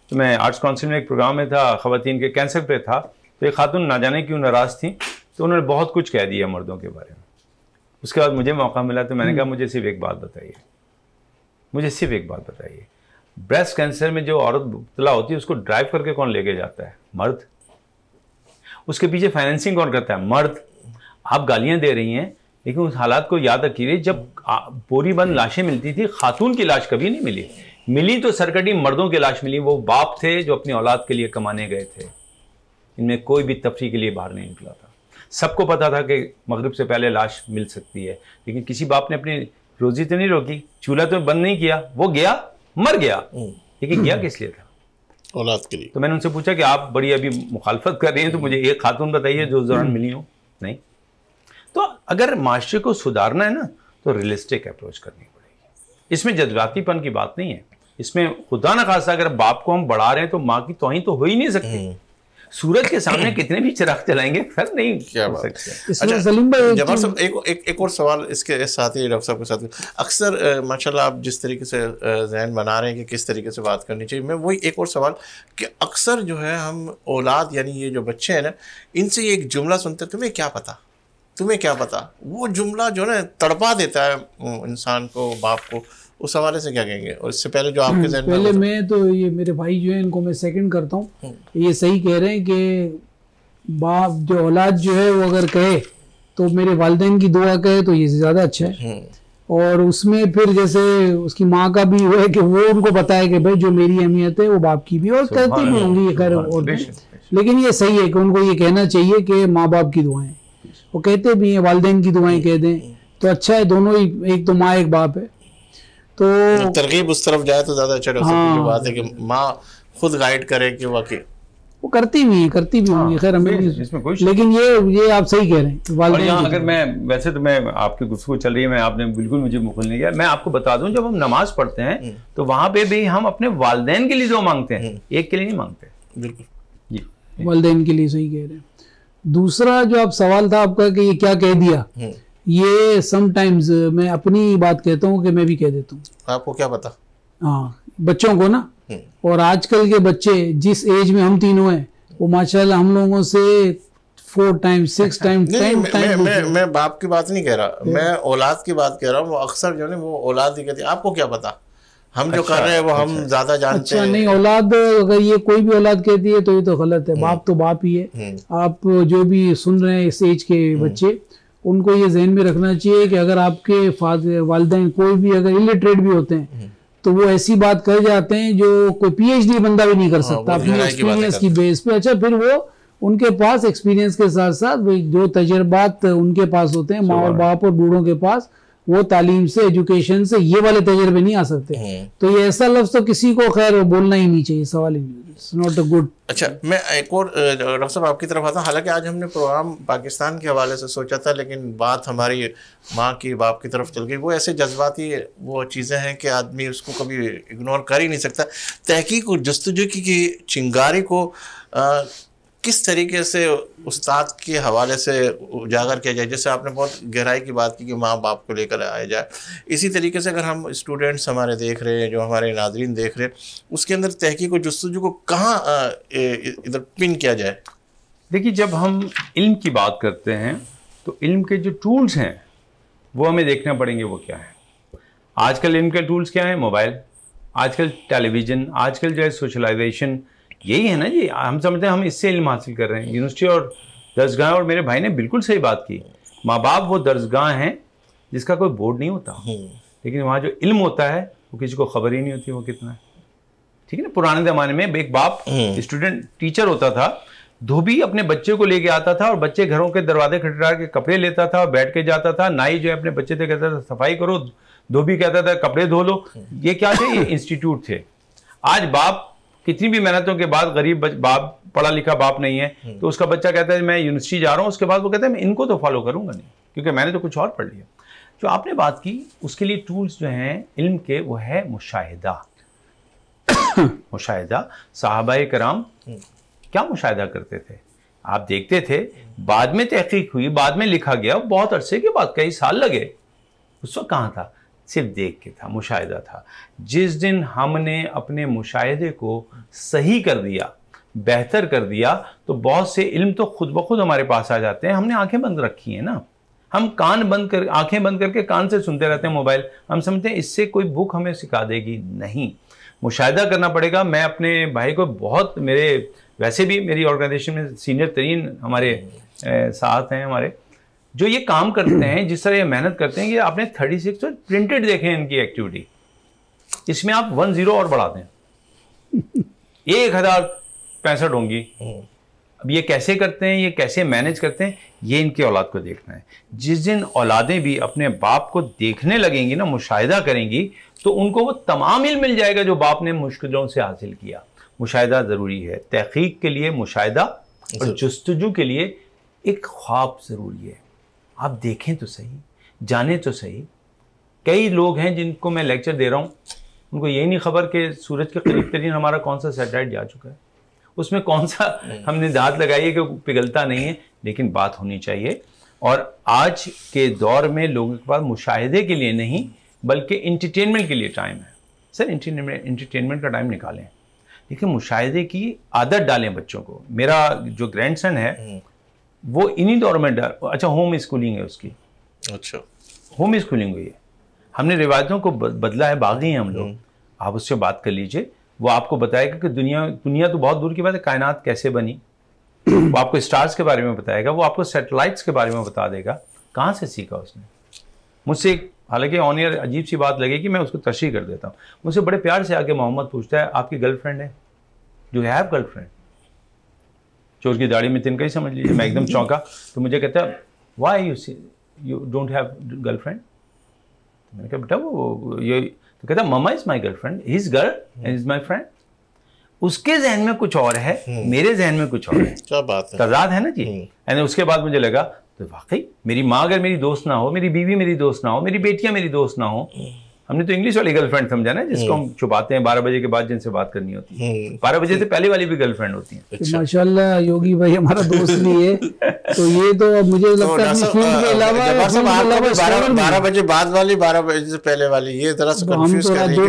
S2: तो मैं आर्ट्स काउंसिल में एक प्रोग्राम में था, ख़वातीन के कैंसर पे था, तो एक खातून ना जाने क्यों नाराज़ थी, तो उन्होंने बहुत कुछ कह दिया मर्दों के बारे में। उसके बाद मुझे मौका मिला तो मैंने कहा मुझे सिर्फ एक बात बताइए, मुझे सिर्फ एक बात बताइए, ब्रेस्ट कैंसर में जो औरत मुब्तला होती है उसको ड्राइव करके कौन लेके जाता है? मर्द। उसके पीछे फाइनेंसिंग कौन करता है? मर्द। आप गालियां दे रही हैं, लेकिन उस हालात को याद रखिए, जब बोरी बंद लाशें मिलती थी, खातून की लाश कभी नहीं मिली, मिली तो सरकटी मर्दों की लाश मिली। वो बाप थे जो अपनी औलाद के लिए कमाने गए थे, इनमें कोई भी तफरी के लिए बाहर नहीं निकला था। सबको पता था कि मगरिब से पहले लाश मिल सकती है, लेकिन किसी बाप ने अपनी रोजी तो नहीं रोकी, चूल्हा तो बंद नहीं किया, वो गया मर गया, लेकिन गया किस लिए था?
S1: औलाद के लिए।
S2: तो मैंने उनसे पूछा कि आप बड़ी अभी मुखालफत कर रही हैं, तो मुझे एक खातून बताइए जो उस दौरान मिली हो। नहीं। तो अगर माशरे को सुधारना है ना, तो रियलिस्टिक अप्रोच करनी पड़ेगी। इसमें जज्बातीपन की बात नहीं है, इसमें खुदा न खासा अगर बाप को हम बढ़ा रहे हैं तो माँ की तौहीन तो हो ही नहीं सकती। सूरज के सामने कितने भी चिराग जलाएंगे फिर नहीं
S1: क्या
S2: हो
S1: बात।
S2: सकते।
S1: अच्छा
S3: सलीम भाई,
S1: जवाहर साहब एक और सवाल इसके साथ ही, डॉक्टर साहब के साथ, अक्सर माशाल्लाह आप जिस तरीके से जहन बना रहे हैं कि किस तरीके से बात करनी चाहिए, मैं वही एक और सवाल कि अक्सर जो है हम औलाद यानी ये जो बच्चे हैं ना, इनसे एक जुमला सुनते, तुम्हें क्या पता, तुम्हें क्या पता, वो जुमला जो है तड़पा देता है इंसान को, बाप को। उस हवाले से क्या कहेंगे? और इससे पहले जो आपके ज़हन में,
S3: पहले मैं तो ये मेरे भाई जो है इनको मैं सेकंड करता हूँ, ये सही कह रहे हैं कि बाप जो औलाद जो है वो अगर कहे तो मेरे वालिदैन की दुआ कहे तो ये ज़्यादा अच्छा है। और उसमें फिर जैसे उसकी माँ का भी वो है कि वो उनको बताए कि भाई जो मेरी अहमियत है वो बाप की भी, और कहती भी होंगी ये खैर, और लेकिन ये सही है कि उनको ये कहना चाहिए कि माँ बाप की दुआएं, वो कहते भी हैं वालिदैन की दुआएं कह दें तो अच्छा है, दोनों ही, एक तो माँ एक बाप है, तो
S1: तरगीब उस तरफ जाए तो ज़्यादा अच्छा है।
S3: हाँ,
S1: जो बात है कि माँ खुद गाइड करे कि वाकई
S3: वो करती भी होंगी, खैर हमें भी, लेकिन ये आप सही कह रहे हैं।
S2: और यहाँ अगर मैं, वैसे तो मैं आपकी गुफ्तगू चल रही है, मैं आपने बिल्कुल मुझे मुखल नहीं किया, मैं आपको बता दूं, जब हम नमाज पढ़ते हैं तो वहां पे भी हम अपने वालिदैन के लिए जो मांगते हैं, एक के लिए नहीं मांगते।
S1: बिल्कुल
S2: जी,
S3: वालिदैन के लिए, सही कह रहे हैं। दूसरा जो आप सवाल था आपका कि ये क्या कह दिया, ये समटाइम्स मैं अपनी बात कहता हूँ कि मैं भी कह देता हूँ।
S1: आपको क्या पता?
S3: हाँ, बच्चों को ना, और आजकल के बच्चे जिस एज में हम तीनों हैं, वो माशाल्लाह हम लोगों से 4 टाइम्स 6 टाइम्स 10 टाइम्स।
S1: मैं बाप की बात नहीं कह रहा, मैं औलाद की बात कह रहा हूँ। वो अक्सर जो है वो औलाद ही कहती है आपको क्या पता, हम जो कर रहे हैं वो हम ज्यादा जानते हैं।
S3: नहीं, औलाद अगर ये कोई भी औलाद कहती है तो ये तो गलत है। बाप तो बाप ही है। आप जो भी सुन रहे हैं इस एज के बच्चे, उनको ये जहन में रखना चाहिए कि अगर आपके वालिदैन कोई भी अगर इलिटरेट भी होते हैं तो वो ऐसी बात कर जाते हैं जो कोई पीएचडी बंदा भी नहीं कर सकता अपनी एक्सपीरियंस की बेस पे। अच्छा, फिर वो उनके पास एक्सपीरियंस के साथ साथ जो तजर्बात उनके पास होते हैं, माँ और बाप और बूढ़ों के पास, वो तालीम से, एजुकेशन से ये वाले तजर्बे नहीं आ सकते। तो ये ऐसा लफ्ज तो किसी को खैर बोलना ही नहीं चाहिए, सवाल ही नहीं, इट्स नॉट अ गुड।
S1: अच्छा, मैं एक और डॉक्टर साहब आपकी तरफ आता हूँ। हालांकि आज हमने प्रोग्राम पाकिस्तान के हवाले से सोचा था, लेकिन बात हमारी माँ की, बाप की तरफ चल गई। वो ऐसे जज्बाती वो चीज़ें हैं कि आदमी उसको कभी इग्नोर कर ही नहीं सकता। तहकीक और जस्तजू की चिंगारी को किस तरीके से उस्ताद के हवाले से उजागर किया जाए? जैसे आपने बहुत गहराई की बात की कि माँ बाप को लेकर आया जाए, इसी तरीके से अगर हम स्टूडेंट्स हमारे देख रहे हैं, जो हमारे नाज़रीन देख रहे हैं, उसके अंदर तहकीक और जस्तजू को कहाँ इधर पिन किया जाए?
S2: देखिए, जब हम इल्म की बात करते हैं तो इल्म के जो टूल्स हैं वो हमें देखना पड़ेंगे वो क्या है। आजकल इल्म के टूल्स क्या हैं? मोबाइल, आजकल टेलीविज़न, आजकल जो है सोशलाइजेशन, यही है ना जी। हम समझते हैं हम इससे इल्म हासिल कर रहे हैं। यूनिवर्सिटी और दरसगाह, और मेरे भाई ने बिल्कुल सही बात की, माँ बाप वो दरसगाह हैं जिसका कोई बोर्ड नहीं होता, लेकिन वहाँ जो इल्म होता है वो किसी को खबर ही नहीं होती वो कितना है। ठीक है ना, पुराने ज़माने में एक बाप स्टूडेंट टीचर होता था, धोबी अपने बच्चे को लेके आता था और बच्चे घरों के दरवाजे खटखटा के कपड़े लेता था और बैठ के जाता था। नाई जो है अपने बच्चे से कहता था सफाई करो, धोबी कहता था कपड़े धो लो। ये क्या थे? ये इंस्टीट्यूट थे। आज बाप कितनी भी मेहनतों के बाद, गरीब बाप, पढ़ा लिखा बाप नहीं है, तो उसका बच्चा कहता है मैं यूनिवर्सिटी जा रहा हूँ, उसके बाद वो कहता है मैं इनको तो फॉलो करूंगा नहीं, क्योंकि मैंने तो कुछ और पढ़ लिया। जो आपने बात की उसके लिए टूल्स जो हैं इल्म के, वो है मुशाहिदा। मुशाहिदा, सहाबाए कराम क्या मुशाहिदा करते थे? आप देखते थे, बाद में तहकीक हुई, बाद में लिखा गया, बहुत अरसे के बाद, कई साल लगे। उस वक्त कहाँ था? सिर्फ देख के था, मुशाहिदा था। जिस दिन हमने अपने मुशाहिदे को सही कर दिया, बेहतर कर दिया, तो बहुत से इल्म तो खुद ब खुद हमारे पास आ जाते हैं। हमने आंखें बंद रखी हैं ना, हम कान बंद कर, आंखें बंद करके कान से सुनते रहते हैं मोबाइल। हम समझते हैं इससे कोई बुक हमें सिखा देगी, नहीं, मुशाहिदा करना पड़ेगा। मैं अपने भाई को बहुत, मेरे वैसे भी मेरी ऑर्गेनाइजेशन में सीनियर तरीन हमारे साथ हैं हमारे, जो ये काम करते हैं, जिस तरह ये मेहनत करते हैं, कि आपने 36 प्रिंटेड देखे हैं इनकी एक्टिविटी, इसमें आप 10 और बढ़ा दें 1065 होंगी। अब ये कैसे करते हैं, ये कैसे मैनेज करते हैं, ये इनकी औलाद को देखना है। जिस दिन औलादें भी अपने बाप को देखने लगेंगी ना, मुशाहिदा करेंगी, तो उनको वो तमाम इल्म मिल जाएगा जो बाप ने मुश्किलों से हासिल किया। मुशाहिदा ज़रूरी है तहकीक के लिए, मुशाहिदा और जुस्तजू के लिए एक ख्वाब ज़रूरी है। आप देखें तो सही, जाने तो सही। कई लोग हैं जिनको मैं लेक्चर दे रहा हूँ, उनको यही नहीं खबर कि सूरज के करीब तरीन हमारा कौन सा सैटेलाइट जा चुका है, उसमें कौन सा हमने दांत लगाई है कि पिघलता नहीं है। लेकिन बात होनी चाहिए। और आज के दौर में लोगों के पास मुशाहिदे के लिए नहीं, बल्कि इंटरटेनमेंट के लिए टाइम है। सर, इंटरटेनमेंट का टाइम निकालें, लेकिन मुशाहिदे की आदत डालें बच्चों को। मेरा जो ग्रैंडसन है वो इन्हीं दौर में अच्छा, होम स्कूलिंग है उसकी,
S1: अच्छा
S2: होम स्कूलिंग हुई है। हमने रिवायतों को बदला है, बागी हैं हम लोग। आप उससे बात कर लीजिए, वो आपको बताएगा कि दुनिया तो बहुत दूर की बात है, कायनात कैसे बनी। वो आपको स्टार्स के बारे में बताएगा, वो आपको सैटेलाइट्स के बारे में बता देगा। कहाँ से सीखा उसने? मुझसे, हालांकि ऑन एयर अजीब सी बात लगेगी, मैं उसको तशरीह कर देता हूँ। मुझसे बड़े प्यार से आके मोहम्मद पूछता है आपकी गर्लफ्रेंड है? Do you have girlfriend? चोर की दाढ़ी में तिनका ही समझ लीजिए। मैं एकदम चौंका। तो मुझे कहता है why you don't have girlfriend? तो मैंने कहा बेटा वो ये, तो कहता mama is my girlfriend, his girl and is my friend. उसके जहन में कुछ और है, मेरे जहन में कुछ और है।
S1: क्या बात है,
S2: तजाद है ना जी। एंड उसके बाद मुझे लगा तो वाकई मेरी माँ अगर मेरी दोस्त ना हो, मेरी बीवी मेरी दोस्त ना हो, मेरी बेटियां मेरी दोस्त ना हो। हमने तो इंग्लिश वाली गर्लफ्रेंड समझा ना, जिसको हम छुपाते हैं 12 बजे के बाद, जिनसे बात करनी होती है। 12 बजे से पहले वाली भी गर्लफ्रेंड होती है।
S3: तो माशाल्लाह योगी भाई हमारा दोस्त भी है, तो ये तो अब मुझे लगता है फील्ड के अलावा
S1: 12 बजे बाद वाली, 12 बजे से पहले वाली, ये जरा सा कंफ्यूज कर रही है।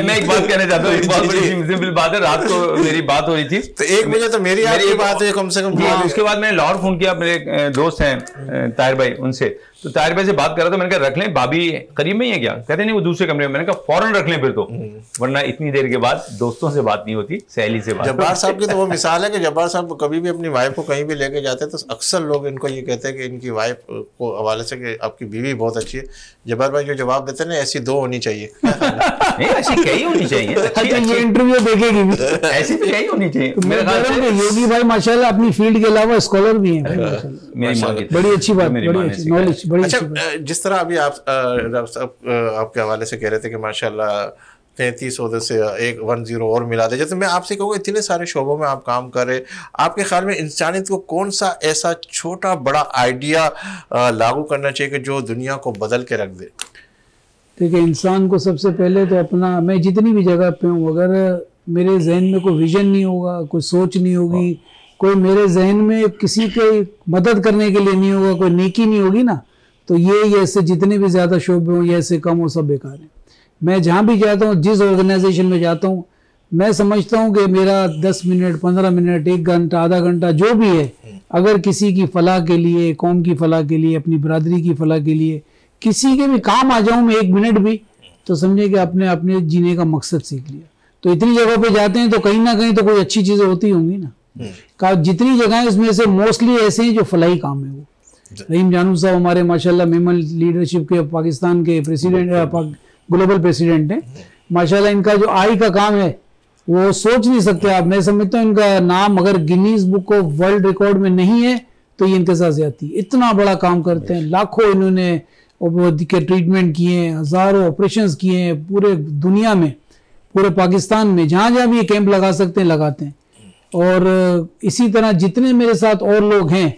S2: मैं एक बात कहना चाहता हूँ, एक बहुत बड़ी सिंपल बात है। रात को मेरी बात हो रही थी,
S1: तो 1 बजे तो मेरी बात है कम से कम।
S2: उसके बाद मैंने लाहौर फोन किया, मेरे दोस्त हैं ताहिर भाई, उनसे। तो ताहिर भाई से बात कर रहा था, मैंने कहा रख लें, भाभी करीब में ही है क्या? कहते नहीं वो दूसरे कमरे में। मैंने कहा फौरन रख लें फिर तो, वरना इतनी देर के बाद दोस्तों से बात नहीं होती, सहेली से बात।
S1: जब्बार साहब की तो वो मिसाल है कि जब्बार साहब कभी भी अपनी वाइफ को कहीं भी लेके जाते हैं तो अक्सर लोग इनको ये कहते हैं कि इनकी वाइफ को हवाले से कि आपकी बीवी बहुत अच्छी है। जब्बार भाई जो जवाब देते हैं ना, ऐसी 2 होनी चाहिए।
S2: नहीं, ऐसी कई होनी चाहिए।
S3: ये इंटरव्यू देखेगी भी,
S2: ऐसी तो कई होनी चाहिए।
S3: योगी भाई माशाल्लाह अपनी फील्ड के अलावा स्कॉलर भी हैं, बड़ी अच्छी बात, बड़ी अच्छी नॉलेज।
S1: अच्छा, जिस तरह अभी आप आपके हवाले से कह रहे थे कि माशाल्लाह 33 ओहदे से 10 और मिला दे, जैसे मैं आपसे कहूँगा इतने सारे शोबों में आप काम कर रहे, आपके ख्याल में इंसानियत को कौन सा ऐसा छोटा बड़ा आइडिया लागू करना चाहिए कि जो दुनिया को बदल के रख दे?
S3: देखिए, इंसान को सबसे पहले तो अपना, मैं जितनी भी जगह पे हूँ, अगर मेरे जहन में कोई विजन नहीं होगा, कोई सोच नहीं होगी, कोई मेरे जहन में किसी की मदद करने के लिए नहीं होगा, कोई नेकी नहीं होगी ना, तो ये ऐसे जितने भी ज़्यादा शोबे हों, ये ऐसे कम हो, सब बेकार हैं। मैं जहाँ भी जाता हूँ, जिस ऑर्गेनाइजेशन में जाता हूँ, मैं समझता हूँ कि मेरा 10 मिनट, 15 मिनट, 1 घंटा, आधा घंटा जो भी है, अगर किसी की फलाह के लिए, कौम की फलाह के लिए, अपनी बरादरी की फलाह के लिए, किसी के भी काम आ जाऊँ मैं 1 मिनट भी, तो समझे कि आपने अपने जीने का मकसद सीख लिया। तो इतनी जगह पे जाते हैं तो कहीं ना कहीं तो कोई अच्छी चीज़ें होती होंगी ना। का जितनी जगह है उसमें से मोस्टली ऐसे हैं जो फलाई काम है। वो रहीम जानू साहब हमारे माशाल्लाह मेमन लीडरशिप के पाकिस्तान के प्रेसिडेंट ग्लोबल प्रेसिडेंट हैं। माशाल्लाह इनका जो आई का काम है वो सोच नहीं सकते आप। मैं समझता हूँ इनका नाम अगर Guinness book of world record में नहीं है तो ये इनके साथ ज्यादती। इतना बड़ा काम करते हैं, लाखों इन्होंने के ट्रीटमेंट किए हैं, हजारों ऑपरेशंस किए हैं पूरे दुनिया में, पूरे पाकिस्तान में जहाँ जहाँ भी ये कैंप लगा सकते हैं लगाते हैं। और इसी तरह जितने मेरे साथ और लोग हैं,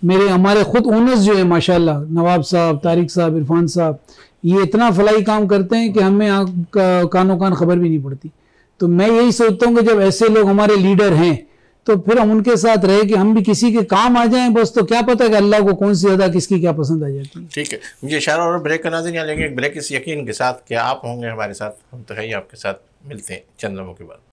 S3: मेरे हमारे खुद ओनर्स जो है माशाल्लाह, नवाब साहब, तारिक साहब, इरफान साहब, ये इतना फलाई काम करते हैं कि हमें कानों कान खबर भी नहीं पड़ती। तो मैं यही सोचता हूँ कि जब ऐसे लोग हमारे लीडर हैं तो फिर हम उनके साथ रहे कि हम भी किसी के काम आ जाएं बस, तो क्या पता कि अल्लाह को कौन सी अदा किसकी क्या पसंद आ जाती है।
S1: ठीक है, मुझे इशारा और ब्रेक करना चाहिए, लेंगे एक ब्रेक इस यकीन के साथ कि आप होंगे हमारे साथ, हम तो है ही आपके साथ। मिलते हैं चंद लम्हों के बाद।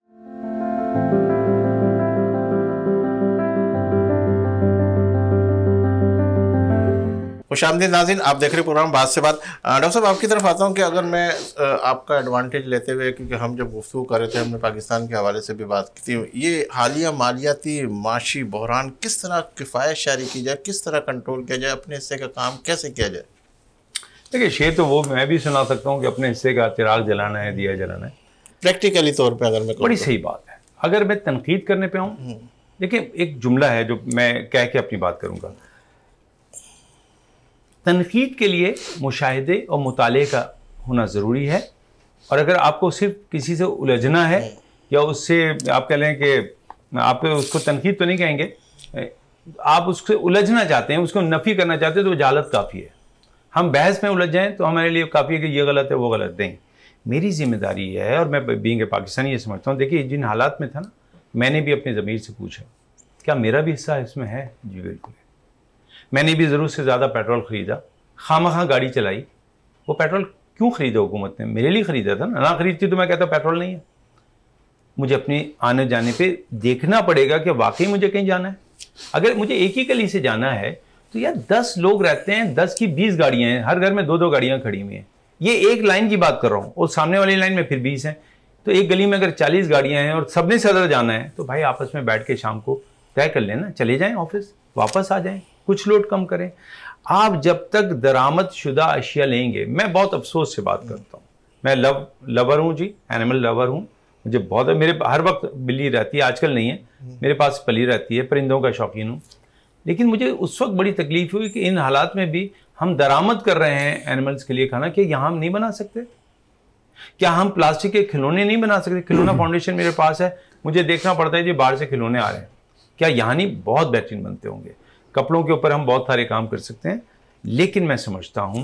S1: खुशामदीद नाज़रीन, आप देख रहे प्रोग्राम बात से बात। डॉक्टर साहब आपकी तरफ आता हूँ कि अगर मैं आपका एडवांटेज लेते हुए, क्योंकि हम जब गुफ्तगू कर रहे थे हमने पाकिस्तान के हवाले से भी बात की थी, ये हालिया मालियाती माशी बहरान किस तरह किफ़ायत शारी की जाए, किस तरह कंट्रोल किया जाए, अपने हिस्से का काम कैसे किया जाए?
S2: देखिए शेर तो वो मैं भी सुना सकता हूँ कि अपने हिस्से का चिराग जलाना है, दिया जलाना है।
S1: प्रैक्टिकली तौर पर अगर मैं
S2: बड़ी सही बात है। अगर मैं तनकीद करने पे आऊँ, देखिए एक जुमला है जो मैं कह के अपनी बात करूँगा। तनकीद के लिए मुशाहिदे और मुताले का होना ज़रूरी है, और अगर आपको सिर्फ किसी से उलझना है या उससे आप कह लें कि आप उसको तनकीद तो नहीं कहेंगे, आप उससे उलझना चाहते हैं, उसको नफ़ी करना चाहते हैं, तो जहालत काफ़ी है। हम बहस में उलझ जाएं तो हमारे लिए काफ़ी है कि ये गलत है वो गलत नहीं। मेरी जिम्मेदारी है, और मैं बीइंग ए पाकिस्तानी ये समझता हूँ। देखिए जिन हालात में था ना, मैंने भी अपने ज़मीर से पूछा क्या मेरा भी हिस्सा इसमें है? जी बिल्कुल। मैंने भी ज़रूरत से ज़्यादा पेट्रोल ख़रीदा, खामखा गाड़ी चलाई। वो पेट्रोल क्यों ख़रीदा हुकूमत ने? मेरे लिए ख़रीदा था ना ख़रीदती तो मैं कहता पेट्रोल नहीं है। मुझे अपने आने जाने पे देखना पड़ेगा कि वाकई मुझे कहीं जाना है। अगर मुझे एक ही गली से जाना है तो यार 10 लोग रहते हैं, 10 की 20 गाड़ियाँ हैं, हर घर में 2-2 गाड़ियाँ खड़ी हुई हैं। ये एक लाइन की बात कर रहा हूँ, और सामने वाली लाइन में फिर 20 हैं। तो एक गली में अगर 40 गाड़ियाँ हैं और सबने सदर जाना है, तो भाई आपस में बैठ के शाम को तय कर लेना, चले जाएँ ऑफिस, वापस आ जाएँ, कुछ लोड कम करें। आप जब तक दरामद शुदा अशिया लेंगे, मैं बहुत अफसोस से बात करता हूँ, मैं लवर हूँ जी, एनिमल लवर हूँ। मुझे बहुत, मेरे हर वक्त बिल्ली रहती है, आजकल नहीं है, मेरे पास पली रहती है, परिंदों का शौकीन हूँ। लेकिन मुझे उस वक्त बड़ी तकलीफ हुई कि इन हालात में भी हम दरामद कर रहे हैं एनिमल्स के लिए खाना, कि यहाँ हम नहीं बना सकते? क्या हम प्लास्टिक के खिलौने नहीं बना सकते? खिलौना फाउंडेशन मेरे पास है, मुझे देखना पड़ता है जी बाहर से खिलौने आ रहे हैं, क्या यहाँ नहीं बहुत बेहतरीन बनते होंगे? कपड़ों के ऊपर हम बहुत सारे काम कर सकते हैं। लेकिन मैं समझता हूँ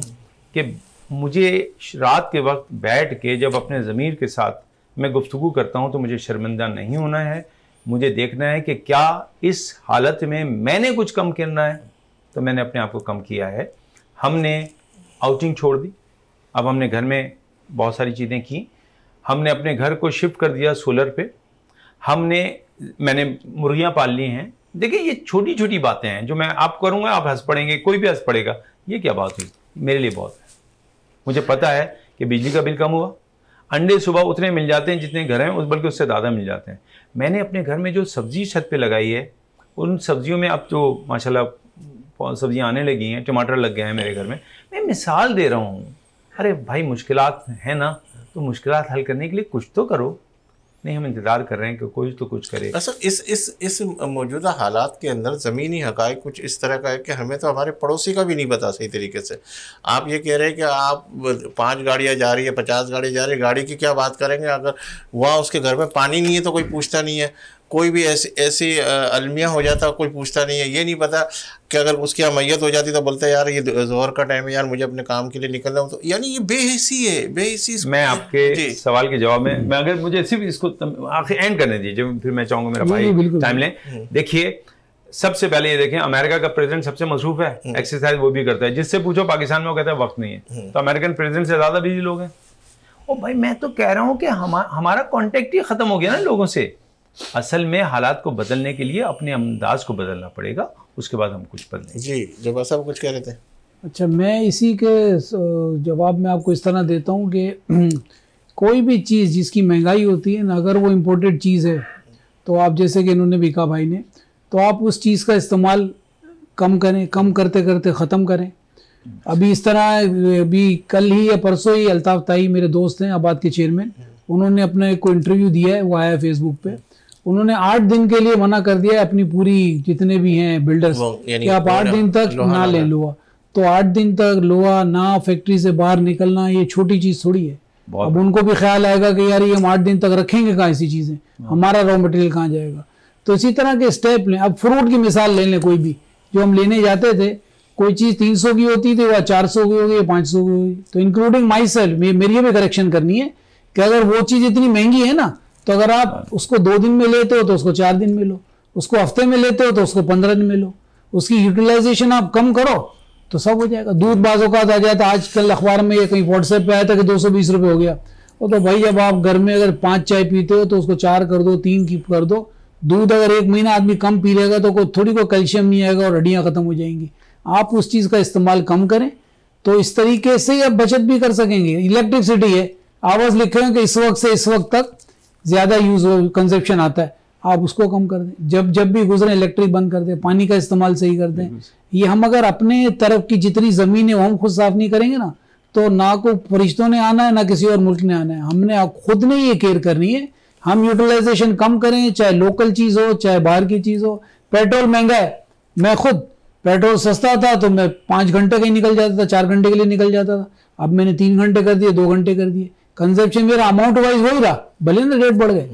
S2: कि मुझे रात के वक्त बैठ के जब अपने ज़मीर के साथ मैं गुफ्तगू करता हूँ तो मुझे शर्मिंदा नहीं होना है। मुझे देखना है कि क्या इस हालत में मैंने कुछ कम करना है, तो मैंने अपने आप को कम किया है। हमने आउटिंग छोड़ दी, अब हमने घर में बहुत सारी चीज़ें की। हमने अपने घर को शिफ्ट कर दिया सोलर पे। मैंने मुर्गियाँ पाल ली हैं। देखिए ये छोटी छोटी बातें हैं जो मैं आप करूँगा, आप हंस पड़ेंगे, कोई भी हंस पड़ेगा, ये क्या बात हुई? मेरे लिए बहुत है। मुझे पता है कि बिजली का बिल कम हुआ, अंडे सुबह उतने मिल जाते हैं जितने घर हैं, बल्कि उससे ज़्यादा मिल जाते हैं। मैंने अपने घर में जो सब्ज़ी छत पे लगाई है, उन सब्जियों में अब तो माशाल्लाह सब्जियां आने लगी हैं, टमाटर लग गए हैं मेरे घर में। मैं मिसाल दे रहा हूँ। अरे भाई मुश्किलात हैं ना, तो मुश्किलात हल करने के लिए कुछ तो करो। नहीं, हम इंतज़ार कर रहे हैं कि कोई तो कुछ करे।
S1: अच्छा, इस मौजूदा हालात के अंदर ज़मीनी हक़ाइक़ कुछ इस तरह का है कि हमें तो हमारे पड़ोसी का भी नहीं पता सही तरीके से। आप ये कह रहे हैं कि आप 5 गाड़ियाँ जा रही है, 50 गाड़ी जा रही है, गाड़ी की क्या बात करेंगे? अगर वहाँ उसके घर में पानी नहीं है तो कोई पूछता नहीं है, कोई भी ऐसी अलमिया हो जाता कोई पूछता नहीं है। ये नहीं पता कि अगर उसकी यहाँ मैयत हो जाती तो बोलता है यार ये ज़ोहर का टाइम है यार, मुझे अपने काम के लिए निकलना हो। तो यानी ये बेहिसी है, बेहिसी।
S2: मैं आपके सवाल के जवाब में, मैं अगर मुझे सिर्फ इसको आखिर एंड करने दीजिए, फिर मैं चाहूँगा मेरा भाई टाइम लें। देखिए सबसे पहले ये देखें, अमेरिका का प्रेसिडेंट सबसे मसरूफ है, एक्सरसाइज वो भी करता है। जिससे पूछो पाकिस्तान में वो कहता है वक्त नहीं है, तो अमेरिकन प्रेसिडेंट से ज़्यादा बिजी लोग हैं। ओ भाई मैं तो कह रहा हूँ कि हमारा कॉन्टेक्ट ही ख़त्म हो गया ना लोगों से। असल में हालात को बदलने के लिए अपने अंदाज को बदलना पड़ेगा, उसके बाद हम कुछ बदलें।
S1: जी जब सब कुछ कह रहे थे।
S3: अच्छा, मैं इसी के जवाब में आपको इस तरह देता हूँ कि कोई भी चीज़ जिसकी महंगाई होती है ना, अगर वो इम्पोर्टेड चीज़ है तो आप जैसे कि इन्होंने भी कहा भाई ने, तो आप उस चीज़ का इस्तेमाल कम करें, कम करते करते ख़त्म करें। अभी इस तरह, अभी कल ही या परसों ही अल्ताफ़ ताई मेरे दोस्त हैं आबाद के चेयरमैन, उन्होंने अपना एक इंटरव्यू दिया है, वो आया फेसबुक पे। उन्होंने 8 दिन के लिए मना कर दिया है अपनी पूरी जितने भी हैं बिल्डर्स कि आप 8 दिन तक ना लें लोहा। तो 8 दिन तक लोहा ना फैक्ट्री से बाहर निकलना ये छोटी चीज़ थोड़ी है। अब उनको भी ख्याल आएगा कि यार ये हम 8 दिन तक रखेंगे कहाँ ऐसी चीज़ें, हमारा रॉ मटेरियल कहाँ जाएगा। तो इसी तरह के स्टेप लें। अब फ्रूट की मिसाल ले लें, कोई भी जो हम लेने जाते थे, कोई चीज़ 300 की होती थी, वह 400 की होगी, 500 की होगी। तो इंक्लूडिंग माई सेल्फ, मेरी भी करेक्शन करनी है कि अगर वो चीज़ इतनी महंगी है ना, तो अगर आप उसको 2 दिन में लेते हो तो उसको 4 दिन में लो, उसको हफ्ते में लेते हो तो उसको 15 दिन में लो, उसकी यूटिलाइजेशन आप कम करो तो सब हो जाएगा। दूध बाजों का आ जाता, आजकल अखबार में ये कहीं व्हाट्सएप पे आया था कि 220 रुपये हो गया। वो तो भाई जब आप घर में अगर 5 चाय पीते हो तो उसको 4 कर दो, 3 की कर दो। दूध अगर 1 महीना आदमी कम पी लेगा तो थोड़ी को कैल्शियम नहीं आएगा और हड्डियाँ खत्म हो जाएंगी। आप उस चीज़ का इस्तेमाल कम करें तो इस तरीके से आप बचत भी कर सकेंगे। इलेक्ट्रिसिटी है, आवाज़ लिखे हैं कि इस वक्त से इस वक्त तक ज़्यादा यूज़ कंजप्शन आता है, आप उसको कम कर दें। जब भी गुजरें इलेक्ट्रिक बंद कर दें, पानी का इस्तेमाल सही कर दें। ये हम अगर अपने तरफ की जितनी ज़मीन है वो हम खुद साफ नहीं करेंगे ना, तो ना को फरिश्तों ने आना है ना किसी और मुल्क ने आना है, हमने खुद ने ये केयर करनी है। हम यूटिलाइजेशन कम करें, चाहे लोकल चीज़ हो चाहे बाहर की चीज़ हो। पेट्रोल महंगा है, मैं खुद, पेट्रोल सस्ता था तो मैं 5 घंटे का ही निकल जाता था, 4 घंटे के लिए निकल जाता था। अब मैंने 3 घंटे कर दिए, 2 घंटे कर दिए। कंजप्शन मेरा अमाउंट वाइज हो ही रहा, भले ना रेट बढ़ गए।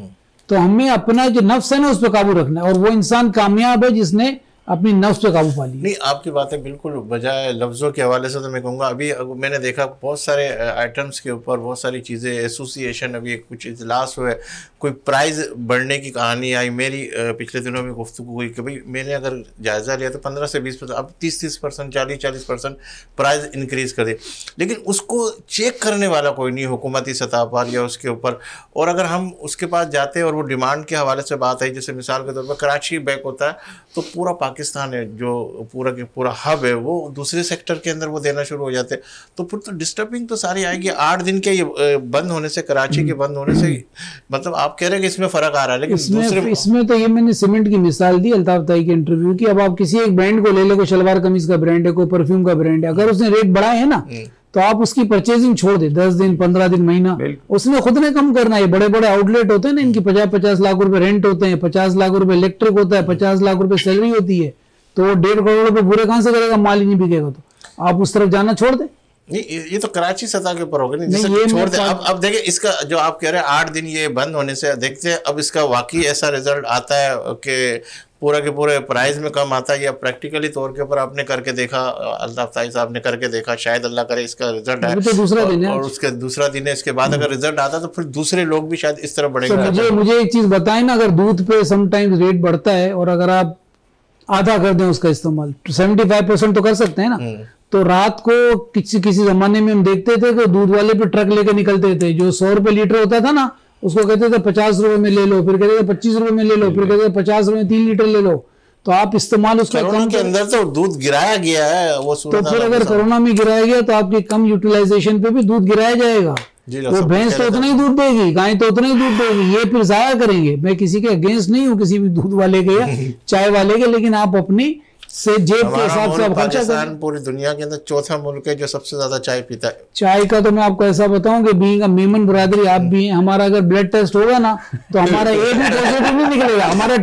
S3: तो हमें अपना जो नफ्स है ना उस पर काबू रखना है, और वो इंसान कामयाब है जिसने अपनी नफ्स पे काबू पा ली।
S1: नहीं, आपकी बातें बिल्कुल बजाय लफ्ज़ों के हवाले से तो मैं कहूँगा, अभी मैंने देखा बहुत सारे आइटम्स के ऊपर बहुत सारी चीज़ें, एसोसिएशन अभी कुछ इजलास हुए, कोई प्राइज़ बढ़ने की कहानी आई। मेरी पिछले दिनों में गुफ्तगू हुई कि भाई मैंने अगर जायज़ा लिया तो 15 से 20%, अब 30-30%, 40-40% प्राइज़ इंक्रीज़ कर दे, लेकिन उसको चेक करने वाला कोई नहीं हुकूमती सतह पर या उसके ऊपर। और अगर हम उसके पास जाते हैं और वो डिमांड के हवाले से बात आई, जैसे मिसाल के तौर पर कराची बैक होता है तो पूरा पाकिस्तान है जो पूरा के पूरा हब है, वो दूसरे सेक्टर के अंदर वो देना शुरू हो जाते हैं, तो फिर तो डिस्टर्बिंग तो सारी आएगी। 8 दिन के ये बंद होने से, कराची के बंद होने से, मतलब आप कह रहे हैं कि इसमें फ़र्क आ रहा है, लेकिन
S3: इसमें तो ये मैंने सीमेंट की मिसाल दी अल्ताफ ताई के इंटरव्यू की। अब आप किसी एक ब्रांड को ले लो, कोई शलवार कमीज का ब्रांड है, कोई परफ्यूम का ब्रांड है, अगर उसने रेट बढ़ाए है ना तो आप उसकी परचेजिंग छोड़ दे, 10 दिन 15 दिन महीना उसने खुद ने कम करना है। बड़े बड़े आउटलेट होते हैं ना, इनकी 50-50 लाख रुपए रेंट होते हैं, 50 लाख रुपए इलेक्ट्रिक होता है, 50 लाख रुपए सैलरी होती है, तो वो 1.5 करोड़ रुपए पूरे कहाँ से करेगा, माल ही नहीं बिकेगा। तो आप उस तरफ जाना छोड़ दें।
S1: नहीं, ये तो कराची सतह के ऊपर होगा, नहीं जैसे छोड़ दे। अब देखिए, इसका जो आप कह रहे हैं 8 दिन ये बंद होने से, देखते हैं अब इसका वाकई ऐसा रिजल्ट आता है कि पूरा के पूरे प्राइस में कम आता है, या प्रैक्टिकली तौर के ऊपर आपने करके देखा, अल्ताफ ताई साहब ने करके देखा, शायद अल्लाह करे इसका रिजल्ट आए
S3: तो दूसरा दिन है,
S1: और उसके दूसरा दिन है, इसके बाद अगर रिजल्ट आता तो फिर दूसरे लोग भी शायद इस तरह बढ़ेंगे।
S3: मुझे एक चीज बताएं ना, अगर दूध पे समटाइम्स रेट बढ़ता है और अगर आप आधा कर दें उसका इस्तेमाल, 75% तो कर सकते हैं ना। तो रात को किसी जमाने में हम देखते थे कि दूध वाले पे ट्रक लेके निकलते थे, जो 100 रुपए लीटर होता था ना, उसको कहते थे 50 रुपए में ले लो, फिर कहते थे 25 रुपए में ले लो, फिर कहते थे 50 रुपए में 3 लीटर ले लो। तो आप इस्तेमाल उसका
S1: कम के अंदर तो दूध गिराया गया है वो,
S3: तो फिर अगर कोरोना में गिराया गया तो आपकी कम यूटिलाइजेशन पे भी दूध गिराया जाएगा। वो भैंस तो उतना ही दूध देगी, गाय तो उतना ही दूध देगी, ये फिर जाया करेंगे। मैं किसी के अगेंस्ट नहीं हूँ, किसी भी दूध वाले के या चाय वाले के, लेकिन आप अपनी से जेब के हिसाब से आप खर्चा करें।
S1: पूरी दुनिया के अंदर चौथा मुल्क है जो सबसे ज्यादा चाय पीता है।
S3: चाय का तो मैं आपको ऐसा बताऊं कि बीइंग अ मेमन बरादरी आप भी हैं, हमारा अगर ब्लड टेस्ट होगा ना तो हमारा ए भी पॉजिटिव नहीं निकलेगा, हमारा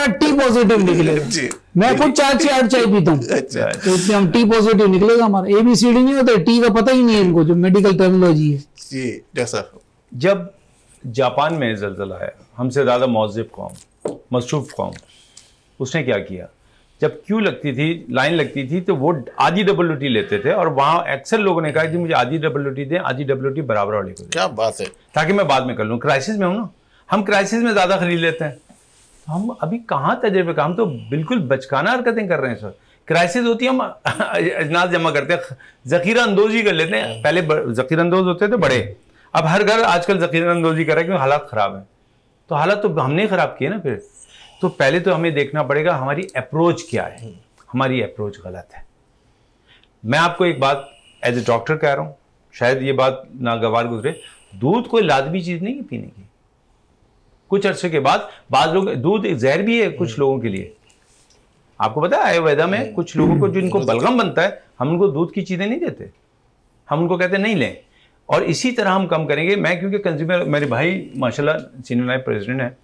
S3: टी पॉजिटिव निकलेगा। मैं खुद 4 से 8 चाय पीता हूँ, तो इसलिए हम टी पॉजिटिव निकलेगा हमारा। ABCD नहीं होता, टी का पता ही नहीं है इनको, जो मेडिकल टर्मिनोलॉजी है
S1: जी। जैसा
S2: जब जापान में ज़लज़ला आया, हमसे ज़्यादा मौज़िब कौम, मसरूफ़ कौम, उसने क्या किया, जब क्यू लगती थी, लाइन लगती थी, तो वो आधी WT लेते थे, और वहाँ अक्सर लोगों ने कहा कि मुझे आधी WT दें, आधी WT बराबर वाले को दें।
S1: क्या बात है,
S2: ताकि मैं बाद में कर लूँ, क्राइसिस में हूँ ना। हम क्राइसिस में ज़्यादा खरीद लेते हैं। हम अभी कहाँ तजर्बे का, हम तो बिल्कुल बचकाना हरकतें कर रहे हैं सर। क्राइसिस होती है, हम अजनास जमा करते हैं, ज़ख़ीरा अंदोज़ी कर लेते हैं। पहले ज़ख़ीरा अंदोज़ होते थे बड़े, अब हर घर आजकल ज़ख़ीरा अंदोज़ी कर रहा है क्योंकि हालात ख़राब हैं। तो हालात तो हमने ख़राब किए ना। फिर तो पहले तो हमें देखना पड़ेगा हमारी अप्रोच क्या है। हमारी अप्रोच गलत है। मैं आपको एक बात एज ए डॉक्टर कह रहा हूँ, शायद ये बात नागवार गुजरे, दूध कोई लाजमी चीज़ नहीं है पीने की। कुछ अरसे के बाद बाद लोग, दूध जहर भी है कुछ लोगों के लिए, आपको पता है आयुर्वेदा में कुछ लोगों को जिनको बलगम बनता है, हम उनको दूध की चीज़ें नहीं देते, हम उनको कहते हैं नहीं लें। और इसी तरह हम कम करेंगे। मैं क्योंकि कंज्यूमर, मेरे भाई माशाल्लाह सीनियर नायब प्रेसिडेंट हैं,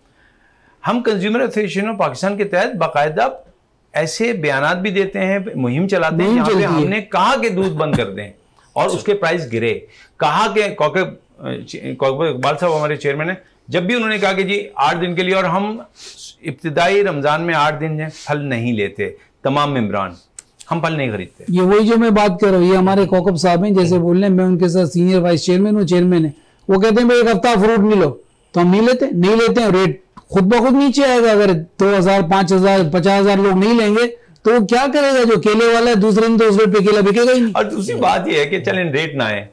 S2: हम कंज्यूमर एसोसिएशन ऑफ पाकिस्तान के तहत बाकायदा ऐसे बयानात भी देते हैं, मुहिम चलाते हैं जहाँ पे हमने कहा कि दूध बंद कर दें और उसके प्राइस गिरे। कहा कि इकबाल साहब हमारे चेयरमैन है, जब भी उन्होंने कहा कि जी 8 दिन के लिए, और हम इब्तिदाई रमज़ान में 8 दिन फल नहीं लेते, तमाम मेम्बरान हम फल नहीं खरीदते।
S3: ये वही जो मैं बात कर रहा हूँ, ये हमारे कौकब साहब हैं, जैसे बोल रहे हैं, मैं उनके साथ सीनियर वाइस चेयरमैन हूँ, चेयरमैन है, वो कहते हैं भाई 1 हफ्ता फ्रूट नहीं लो, तो हम नहीं लेते हैं, रेट खुद ब खुद नीचे आएगा। अगर 2000, 5000, 50,000 लोग नहीं लेंगे तो वो क्या करेगा? जो केले वाला है दूसरे दिन तो उस रेट पे केला बिकेगा ही नहीं।
S2: और दूसरी बात ये है कि चलें रेट ना आए,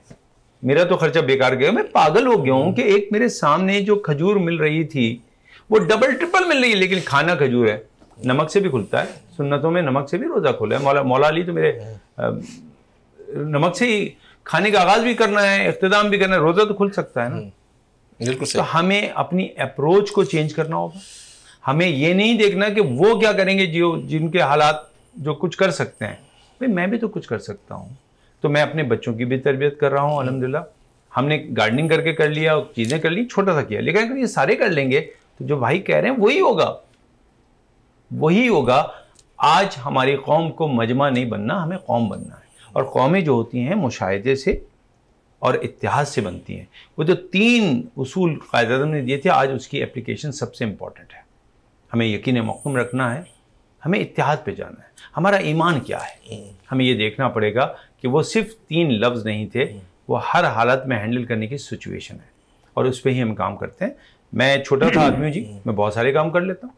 S2: मेरा तो खर्चा बेकार गया, मैं पागल हो गया हूँ कि एक मेरे सामने जो खजूर मिल रही थी वो डबल ट्रिपल मिल रही है, लेकिन खाना खजूर है, नमक से भी खुलता है, सुन्नतों में नमक से भी रोज़ा खोला है। मौला अली तो मेरे नमक से ही खाने का आगाज़ भी करना है, इख्तिताम भी करना है, रोज़ा तो खुल सकता है ना।
S1: बिल्कुल
S2: तो हमें अपनी अप्रोच को चेंज करना होगा। हमें ये नहीं देखना कि वो क्या करेंगे जो जिनके हालात जो कुछ कर सकते हैं, भाई मैं भी तो कुछ कर सकता हूँ। तो मैं अपने बच्चों की भी तरबियत कर रहा हूँ अल्हम्दुलिल्लाह। हमने गार्डनिंग करके कर लिया, चीज़ें कर ली, छोटा सा किया, लेकिन अगर ये सारे कर लेंगे तो जो भाई कह रहे हैं वही होगा। आज हमारी कौम को मजमा नहीं बनना, हमें कौम बनना है। और कौमें जो होती हैं मुशाहिदे से और इत्तेहाद से बनती हैं। वो जो 3 उसूल कायदे-ए-आज़म ने दिए थे, आज उसकी एप्लीकेशन सबसे इम्पॉर्टेंट है। हमें यकीन मक़ूम रखना है, हमें इत्तेहाद पे जाना है। हमारा ईमान क्या है, हमें ये देखना पड़ेगा कि वो सिर्फ 3 लफ्ज़ नहीं थे, वो हर हालत में हैंडल करने की सिचुएशन है, और उस पर ही हम काम करते हैं। मैं छोटा सा आदमी हूँ जी, मैं बहुत सारे काम कर लेता हूँ।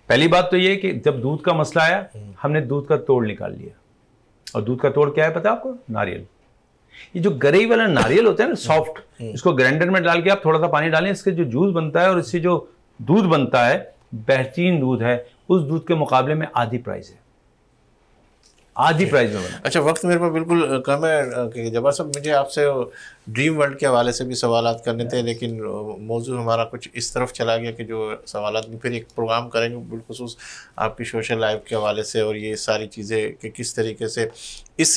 S2: पहली बात तो ये कि जब दूध का मसला आया, हमने दूध का तोड़ निकाल लिया। और दूध का तोड़ क्या है पता है आपको? नारियल। ये जो गरई वाला नारियल होता है ना, सॉफ्ट, इसको ग्राइंडर में डाल के आप थोड़ा सा पानी डालें, इसके जो जूस बनता है और इससे जो दूध बनता है, बेहतरीन दूध है। उस दूध के मुकाबले में आधी प्राइस है, आधी प्राइस में बना।
S1: अच्छा, वक्त मेरे पास बिल्कुल कम है कि जब्बार साहब, मुझे आपसे ड्रीम वर्ल्ड के हवाले से भी सवालात करने थे, लेकिन मौजू हमारा कुछ इस तरफ चला गया कि जो सवालात भी फिर एक प्रोग्राम करेंगे बिलखुसूस आपकी सोशल लाइफ के हवाले से, और ये सारी चीज़ें कि किस तरीके से इस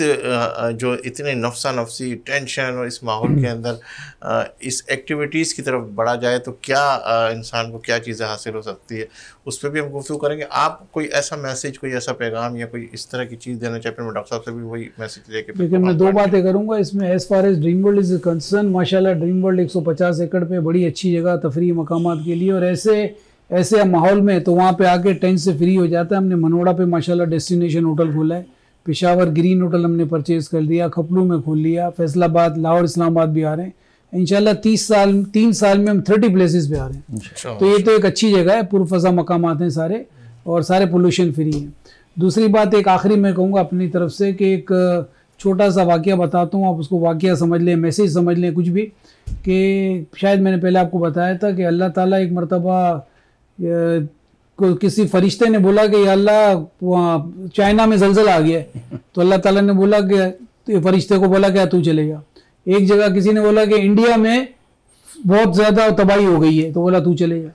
S1: जो इतने नफसा नफसी टेंशन और इस माहौल के अंदर इस एक्टिविटीज़ की तरफ बढ़ा जाए तो क्या इंसान को क्या चीज़ें हासिल हो सकती है, उस पर भी हम गुफ्तगू करेंगे। आप कोई ऐसा मैसेज, कोई ऐसा पैगाम या कोई इस तरह की चीज़ देना चाहते हैं? मैं डॉक्टर साहब से भी वही मैसेज लेके,
S3: लेकिन मैं 2 बातें करूंगा इसमें। As far as dream world is concern, माशाल्लाह ड्रीम वर्ल्ड 150 एकड़ पे बड़ी अच्छी जगह तफरीह मकामात के लिए, और ऐसे माहौल में तो वहाँ पे आके टेंट से फ्री हो जाता है। हमने मनोड़ा पे माशाल्लाह डेस्टिनेशन होटल खोला है, पेशावर ग्रीन होटल हमने परचेज़ कर लिया, खपलू में खोल लिया, फैसलाबाद, लाहौर, इस्लामाबाद भी आ रहे हैं इंशाल्लाह। 3 साल में हम 30 प्लेसेस पे आ रहे हैं। तो ये तो एक अच्छी जगह है, पुरफज़ा मकामात हैं सारे, और सारे पोल्यूशन फ्री हैं। दूसरी बात, एक आखिरी मैं कहूँगा अपनी तरफ से कि एक छोटा सा वाक़या बताता हूँ, आप उसको वाक़या समझ लें, मैसेज समझ लें, कुछ भी, कि शायद मैंने पहले आपको बताया था कि अल्लाह ताला एक मरतबा किसी फरिश्ते ने बोला कि या अल्लाह वहाँ चाइना में ज़लज़ला आ गया है, तो अल्लाह ताला ने बोला कि फरिश्ते को बोला क्या तू चले जा। एक जगह किसी ने बोला कि इंडिया में बहुत ज़्यादा तबाही हो गई है, तो बोला तू चले जा।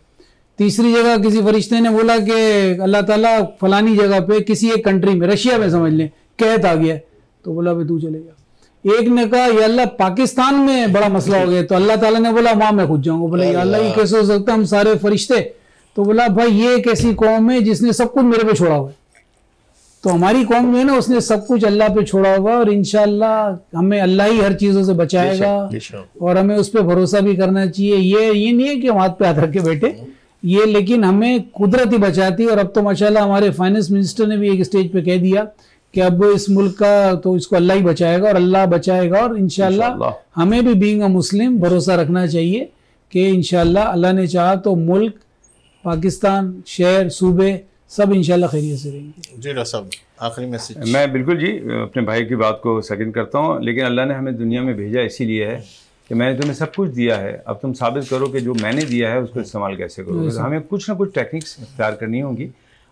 S3: तीसरी जगह किसी फरिश्ते ने बोला कि अल्लाह ताला फलानी जगह पे किसी एक कंट्री में, रशिया में समझ लें, कहत आ गया, तो बोला भाई तू चले जा। एक ने कहा या अल्लाह पाकिस्तान में बड़ा मसला हो गया, तो अल्लाह ताला ने बोला वहाँ मैं खुद जाऊँगा। बोला या अल्लाह ये कैसे हो सकता है, हम सारे फरिश्ते? तो बोला भाई ये एक ऐसी कौम है जिसने सब कुछ मेरे पे छोड़ा हुआ है, तो हमारी कौम जो है ना उसने सब कुछ अल्लाह पे छोड़ा हुआ है, और इंशाल्लाह हमें अल्लाह ही हर चीज़ों से बचाएगा, और हमें उस पर भरोसा भी करना चाहिए। ये नहीं है कि हम हाथ पे हाथ रख के बैठे, ये लेकिन हमें कुदरत ही बचाती है। और अब तो माशाल्लाह हमारे फाइनेंस मिनिस्टर ने भी एक स्टेज पे कह दिया कि अब इस मुल्क का तो इसको अल्लाह ही बचाएगा, और अल्लाह बचाएगा, और इंशाल्लाह हमें भी बीइंग अ मुस्लिम भरोसा रखना चाहिए कि इंशाल्लाह अल्लाह ने चाहा तो मुल्क, पाकिस्तान, शहर, सूबे सब इंशाल्लाह खैरियत से रहेंगे।
S1: जी डॉक्टर साहब, आखिरी मैसेज।
S2: मैं बिल्कुल जी अपने भाई की बात को सेकंड करता हूँ, लेकिन अल्लाह ने हमें दुनिया में भेजा इसीलिए है कि मैंने तुम्हें सब कुछ दिया है, अब तुम साबित करो कि जो मैंने दिया है उसको इस्तेमाल कैसे करोगे। तो हमें कुछ ना कुछ टेक्निक्स इख्तियार करनी होंगी,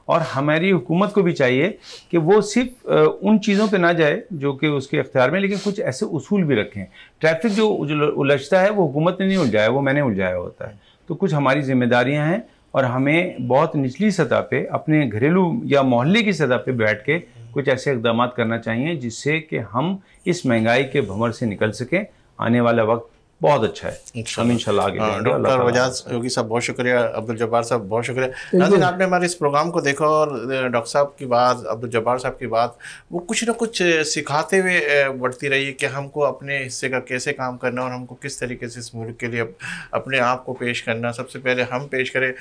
S2: और हमारी हुकूमत को भी चाहिए कि वो सिर्फ उन चीज़ों पे ना जाए जो कि उसके इख्तियार में, लेकिन कुछ ऐसे उसूल भी रखें। ट्रैफिक जो उलझता है वो हुकूमत ने नहीं उलझाया, वो मैंने उलझाया होता है। तो कुछ हमारी जिम्मेदारियां हैं और हमें बहुत निचली सतह पे अपने घरेलू या मोहल्ले की सतह पे बैठ के कुछ ऐसे इक़दाम करना चाहिए जिससे कि हम इस महंगाई के भंवर से निकल सकें। आने वाला वक्त बहुत अच्छा है, हम इंशाल्लाह आगे बढ़ेंगे।
S1: डॉक्टर वजाज योगी साहब बहुत शुक्रिया, अब्दुल जब्बार साहब बहुत शुक्रिया। नाज़रीन, आपने हमारे इस प्रोग्राम को देखा और डॉक्टर साहब की बात, अब्दुल जब्बार साहब की बात, वो कुछ ना कुछ सिखाते हुए बढ़ती रही कि हमको अपने हिस्से का कैसे काम करना और हमको किस तरीके से इस मुल्क के लिए अपने आप को पेश करना। सबसे पहले हम पेश करें।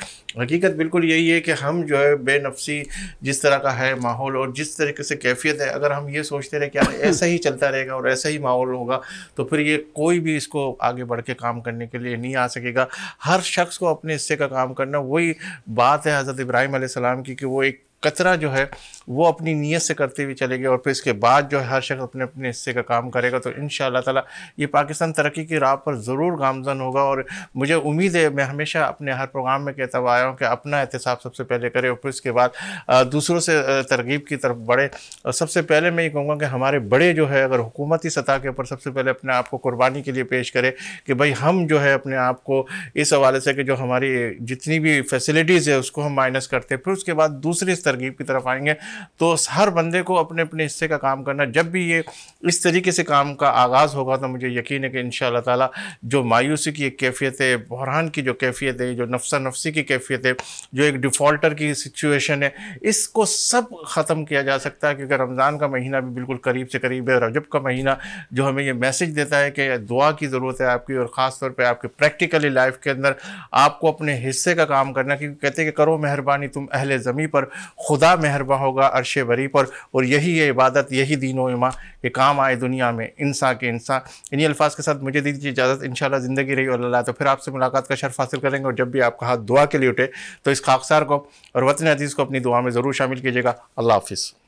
S1: हकीकत बिल्कुल यही है कि हम जो है बेनफसी जिस तरह का है माहौल और जिस तरीके से कैफियत है, अगर हम ये सोचते रहे कि ऐसा ही चलता रहेगा और ऐसा ही माहौल होगा तो फिर ये कोई भी इसको आगे बढ़ के काम करने के लिए नहीं आ सकेगा। हर शख्स को अपने हिस्से का काम करना, वही बात है हज़रत इब्राहीम अलैहिस्सलाम की कि वो एक कतरा जो है वो अपनी नीयत से करते हुए चलेंगे और फिर इसके बाद जो है हर शख्स अपने अपने हिस्से का काम करेगा तो इंशाअल्लाह ताला ये पाकिस्तान तरक्की की राह पर ज़रूर गामज़न होगा। और मुझे उम्मीद है, मैं हमेशा अपने हर प्रोग्राम में कहता हुआ आया हूँ कि अपना एहतसाब सबसे पहले करें और फिर उसके बाद दूसरों से तरगीब की तरफ बढ़े। और सबसे पहले मैं ये कहूँगा कि हमारे बड़े जो है अगर हुकूमती सतह के ऊपर सबसे पहले अपने आप को कुर्बानी के लिए पेश करें कि भाई हम जो है अपने आप को इस हवाले से कि जो हमारी जितनी भी फैसिलिटीज़ है उसको हम माइनस करते हैं, फिर उसके बाद दूसरी तरगीब की तरफ आएंगे। तो हर बंदे को अपने अपने हिस्से का काम करना, जब भी ये इस तरीके से काम का आगाज़ होगा तो मुझे यकीन है कि इंशाअल्लाह ताला जो मायूसी की एक कैफियत है, बहरान की जो कैफियत है, जो नफ्सा नफ्सी की कैफियत है, जो एक डिफ़ॉल्टर की सिचुएशन है, इसको सब ख़त्म किया जा सकता है। क्योंकि रमज़ान का महीना भी बिल्कुल करीब से करीब है। रजब का महीना जो हमें ये मैसेज देता है कि दुआ की ज़रूरत है आपकी और ख़ास तौर पर आपके प्रैक्टिकली लाइफ के अंदर आपको अपने हिस्से का काम करना। क्योंकि कहते हैं कि करो मेहरबानी तुम अहले ज़मीं पर, खुदा मेहरबान होगा अर्शे बरी पर। और यही है इबादत, यही दीन व ईमान के काम आए दुनिया में इंसान के इंसान। इन्हीं अल्फाज के साथ मुझे दीजिए इजाज़त। इंशाल्लाह ज़िंदगी रही और अल्लाह तो फिर आपसे मुलाकात का शर्फ हासिल करेंगे। और जब भी आपका हाथ दुआ के लिए उठे तो इस खाकसार को और वतन अजीज़ को अपनी दुआ में ज़रूर शामिल कीजिएगा। अल्लाह हाफिज़।